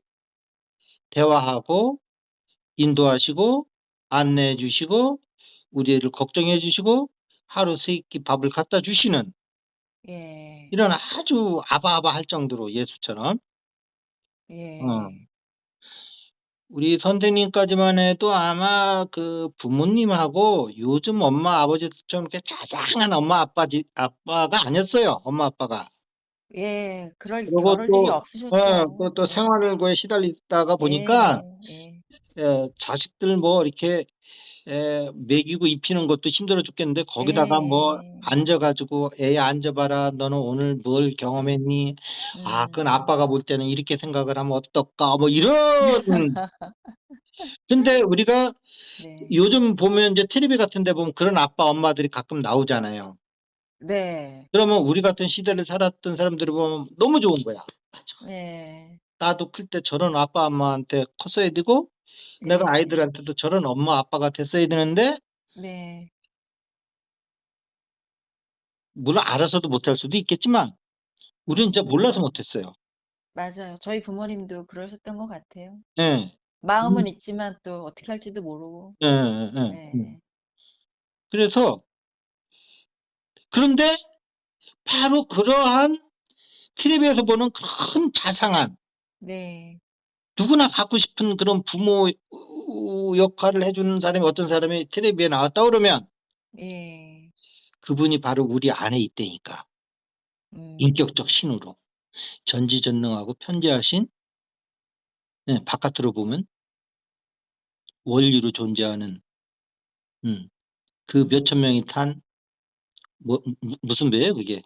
대화하고 인도하시고 안내해 주시고 우리를 걱정해 주시고 하루 세 끼 밥을 갖다 주시는 예, 이런 아주 아바아바 할 정도로 예수처럼 어, 예, 우리 선생님까지만 해도 아마 그 부모님하고 요즘 엄마 아버지처럼 이렇게 자상한 아빠가 아니었어요. 엄마 아빠가. 예, 그리고 그럴 일이 또, 없으셨죠. 또 예, 생활고에 시달리다가 보니까 예, 예, 자식들 뭐 이렇게 먹이고 입히는 것도 힘들어 죽겠는데 거기다가 뭐 예, 앉아가지고 애야 앉아봐라 너는 오늘 뭘 경험했니? 그건 음, 아빠가 볼 때는 이렇게 생각을 하면 어떨까? 뭐 이런. 근데 우리가 네, 요즘 보면 이제 텔레비 같은 데 보면 그런 아빠 엄마들이 가끔 나오잖아요. 네, 그러면 우리 같은 시대를 살았던 사람들이 보면 너무 좋은 거야. 예, 나도 클 때 저런 아빠 엄마한테 컸어야 되고 내가 예, 아이들한테도 저런 엄마 아빠가 됐어야 되는데 네, 물론 알아서도 못할 수도 있겠지만 우리는 진짜 몰라서 맞습니다. 못했어요. 맞아요. 저희 부모님도 그러셨던 것 같아요. 예. 마음은 음, 있지만 또 어떻게 할지도 모르고. 예, 예, 예. 네, 그래서 그런데 바로 그러한 텔레비에서 보는 큰 자상한 네, 누구나 갖고 싶은 그런 부모 역할을 해주는 사람이 어떤 사람이 텔레비에 나왔다 그러면 예. 그분이 바로 우리 안에 있다니까. 인격적 음. 신으로 전지전능하고 편재하신, 예, 바깥으로 보면 원리로 존재하는, 그 몇천 음. 명이 탄 무슨 배예요 그게?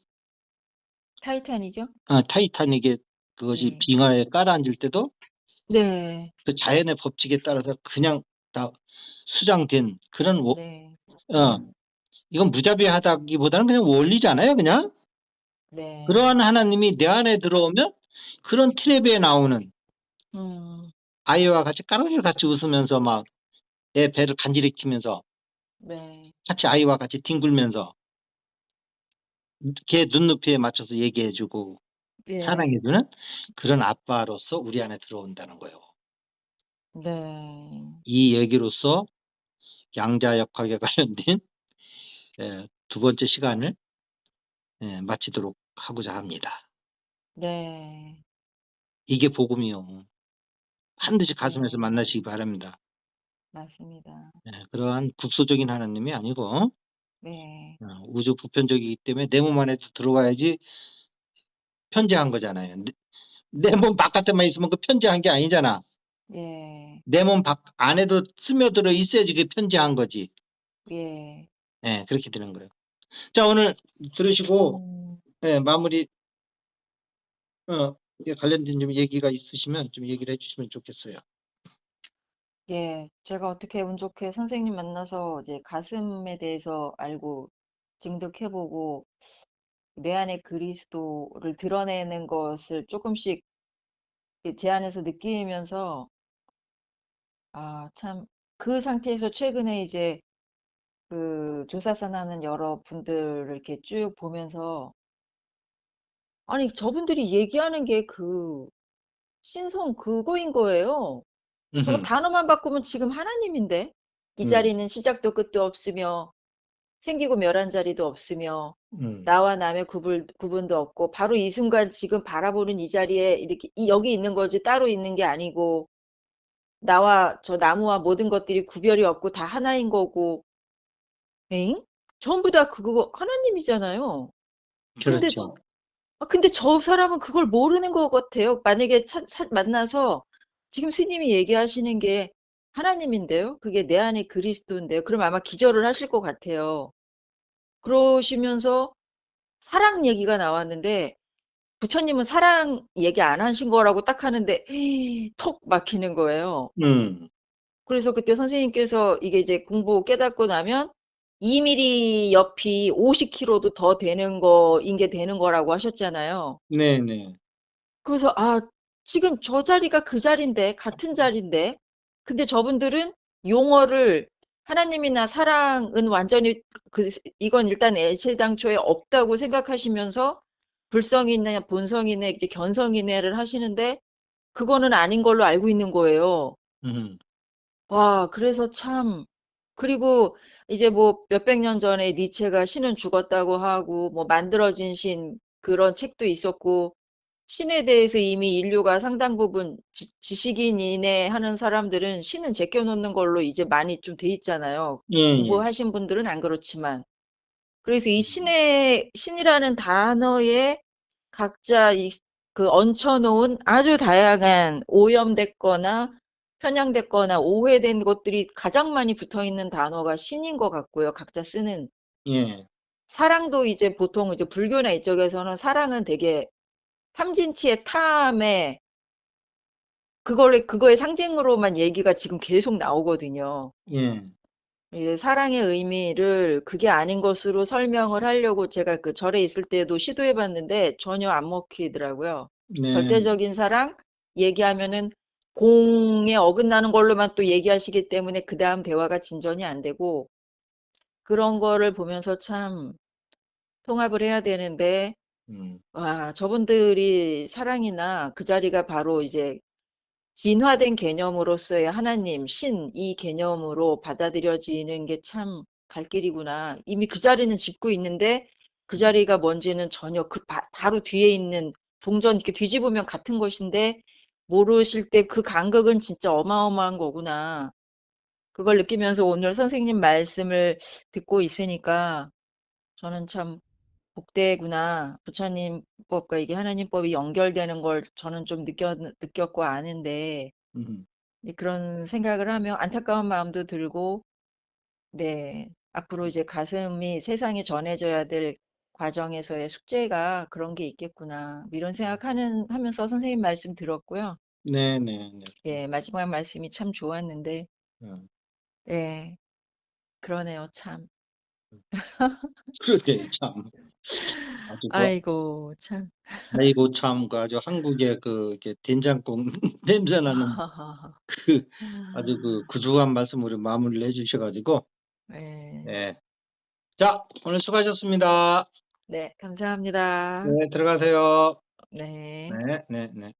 타이타닉이요? 타이타닉의 그것이 네. 빙하에 깔아앉을 때도 네. 그 자연의 법칙에 따라서 그냥 다 수장된 그런 네. 이건 무자비하다기보다는 그냥 원리잖아요, 그냥. 네. 그러한 하나님이 내 안에 들어오면 그런 텔레비에 나오는 음. 아이와 같이 까르르 같이 웃으면서 막 내 배를 간지리키면서 네. 같이 아이와 같이 뒹굴면서 걔 눈높이에 맞춰서 얘기해주고 예. 사랑해주는 그런 아빠로서 우리 안에 들어온다는 거예요. 네. 이 얘기로서 양자 역학에 관련된 두 번째 시간을 마치도록 하고자 합니다. 네. 이게 복음이요. 반드시 가슴에서 네. 만나시기 바랍니다. 맞습니다. 그러한 국소적인 하나님이 아니고 네. 우주 보편적이기 때문에 내 몸 안에 들어와야지 편재한 거잖아요. 내 몸 바깥에만 있으면 그 편재한 게 아니잖아. 예. 내 몸 안에도 스며들어 있어야지 그게 편재한 거지. 예. 그렇게 되는 거예요. 자, 오늘 들으시고 음. 마무리 이게 관련된 좀 얘기가 있으시면 좀 얘기를 해주시면 좋겠어요. 예. 제가 어떻게 운 좋게 선생님 만나서 이제 가슴에 대해서 알고 증득해보고 내 안에 그리스도를 드러내는 것을 조금씩 제 안에서 느끼면서 참 그 상태에서 최근에 이제 그 조사선 하는 여러 분들을 이렇게 쭉 보면서 아니 저분들이 얘기하는 게 그 신성 그거인 거예요. 저거 음흠. 단어만 바꾸면 지금 하나님인데 이 음, 자리는 시작도 끝도 없으며 생기고 멸한 자리도 없으며 음, 나와 남의 구분도 없고 바로 이 순간 지금 바라보는 이 자리에 이렇게 여기 있는 거지 따로 있는 게 아니고 나와 저 나무와 모든 것들이 구별이 없고 다 하나인 거고 엥? 전부 다 그거 하나님이잖아요. 근데 그렇죠. 근데 저 사람은 그걸 모르는 것 같아요. 만약에 만나서 지금 스님이 얘기하시는 게 하나님인데요. 그게 내 안에 그리스도인데요. 그럼 아마 기절을 하실 것 같아요. 그러시면서 사랑 얘기가 나왔는데 부처님은 사랑 얘기 안 하신 거라고 딱 하는데 톡 막히는 거예요. 음, 그래서 그때 선생님께서 이게 이제 공부 깨닫고 나면 2mm 옆이 50kg도 더 되는 거인 게 되는 거라고 하셨잖아요. 네네. 그래서 지금 저 자리가 그 자리인데 같은 자리인데 근데 저분들은 용어를 하나님이나 사랑은 완전히 이건 일단 애시당초에 없다고 생각하시면서 불성이네 본성이네 이제 견성이네를 하시는데 그거는 아닌 걸로 알고 있는 거예요. 음, 와, 그래서 참, 그리고 이제 뭐 몇백 년 전에 니체가 신은 죽었다고 하고, 뭐 만들어진 신, 그런 책도 있었고, 신에 대해서 이미 인류가 상당 부분 지식인 이내 하는 사람들은 신은 제껴놓는 걸로 이제 많이 좀 돼 있잖아요. 예, 예. 공부하신 분들은 안 그렇지만. 그래서 이 신이라는 단어에 각자 그 얹혀놓은 아주 다양한 오염됐거나 편향됐거나 오해된 것들이 가장 많이 붙어 있는 단어가 신인 것 같고요. 각자 쓰는. 예. 사랑도 이제 보통 이제 불교나 이쪽에서는 사랑은 되게 탐진치의 탐에 그거의 상징으로만 얘기가 지금 계속 나오거든요. 예. 이제 사랑의 의미를 그게 아닌 것으로 설명을 하려고 제가 그 절에 있을 때도 시도해 봤는데 전혀 안 먹히더라고요. 네. 절대적인 사랑 얘기하면은 공에 어긋나는 걸로만 또 얘기하시기 때문에 그 다음 대화가 진전이 안 되고 그런 거를 보면서 참 통합을 해야 되는데 음, 와, 저분들이 사랑이나 그 자리가 바로 이제 진화된 개념으로서의 하나님, 신, 이 개념으로 받아들여지는 게 참 갈 길이구나. 이미 그 자리는 짚고 있는데 그 자리가 뭔지는 전혀 그 바로 뒤에 있는 동전 이렇게 뒤집으면 같은 것인데 모르실 때 그 간극은 진짜 어마어마한 거구나. 그걸 느끼면서 오늘 선생님 말씀을 듣고 있으니까 저는 참 복되구나. 부처님 법과 이게 하나님 법이 연결되는 걸 저는 좀 느꼈고 아는데, 음. 이제 그런 생각을 하며 안타까운 마음도 들고, 네. 앞으로 이제 가슴이 세상에 전해져야 될 과정에서의 숙제가 그런 게 있겠구나. 이런 하면서 선생님 말씀 들었고요. 네네네. 예, 마지막 말씀이 참 좋았는데, 음. 예, 그러네요, 참. 그러게 참. 아주 그 아이고, 참. 아이고 참 그 아주 한국의 그 이렇게 된장국 냄새 나는 그 아주 그 구수한 말씀으로 마무리를 해 주셔 가지고 예. 예. 자 오늘 수고하셨습니다. 네, 감사합니다. 네 들어가세요. 네. 네. 네네.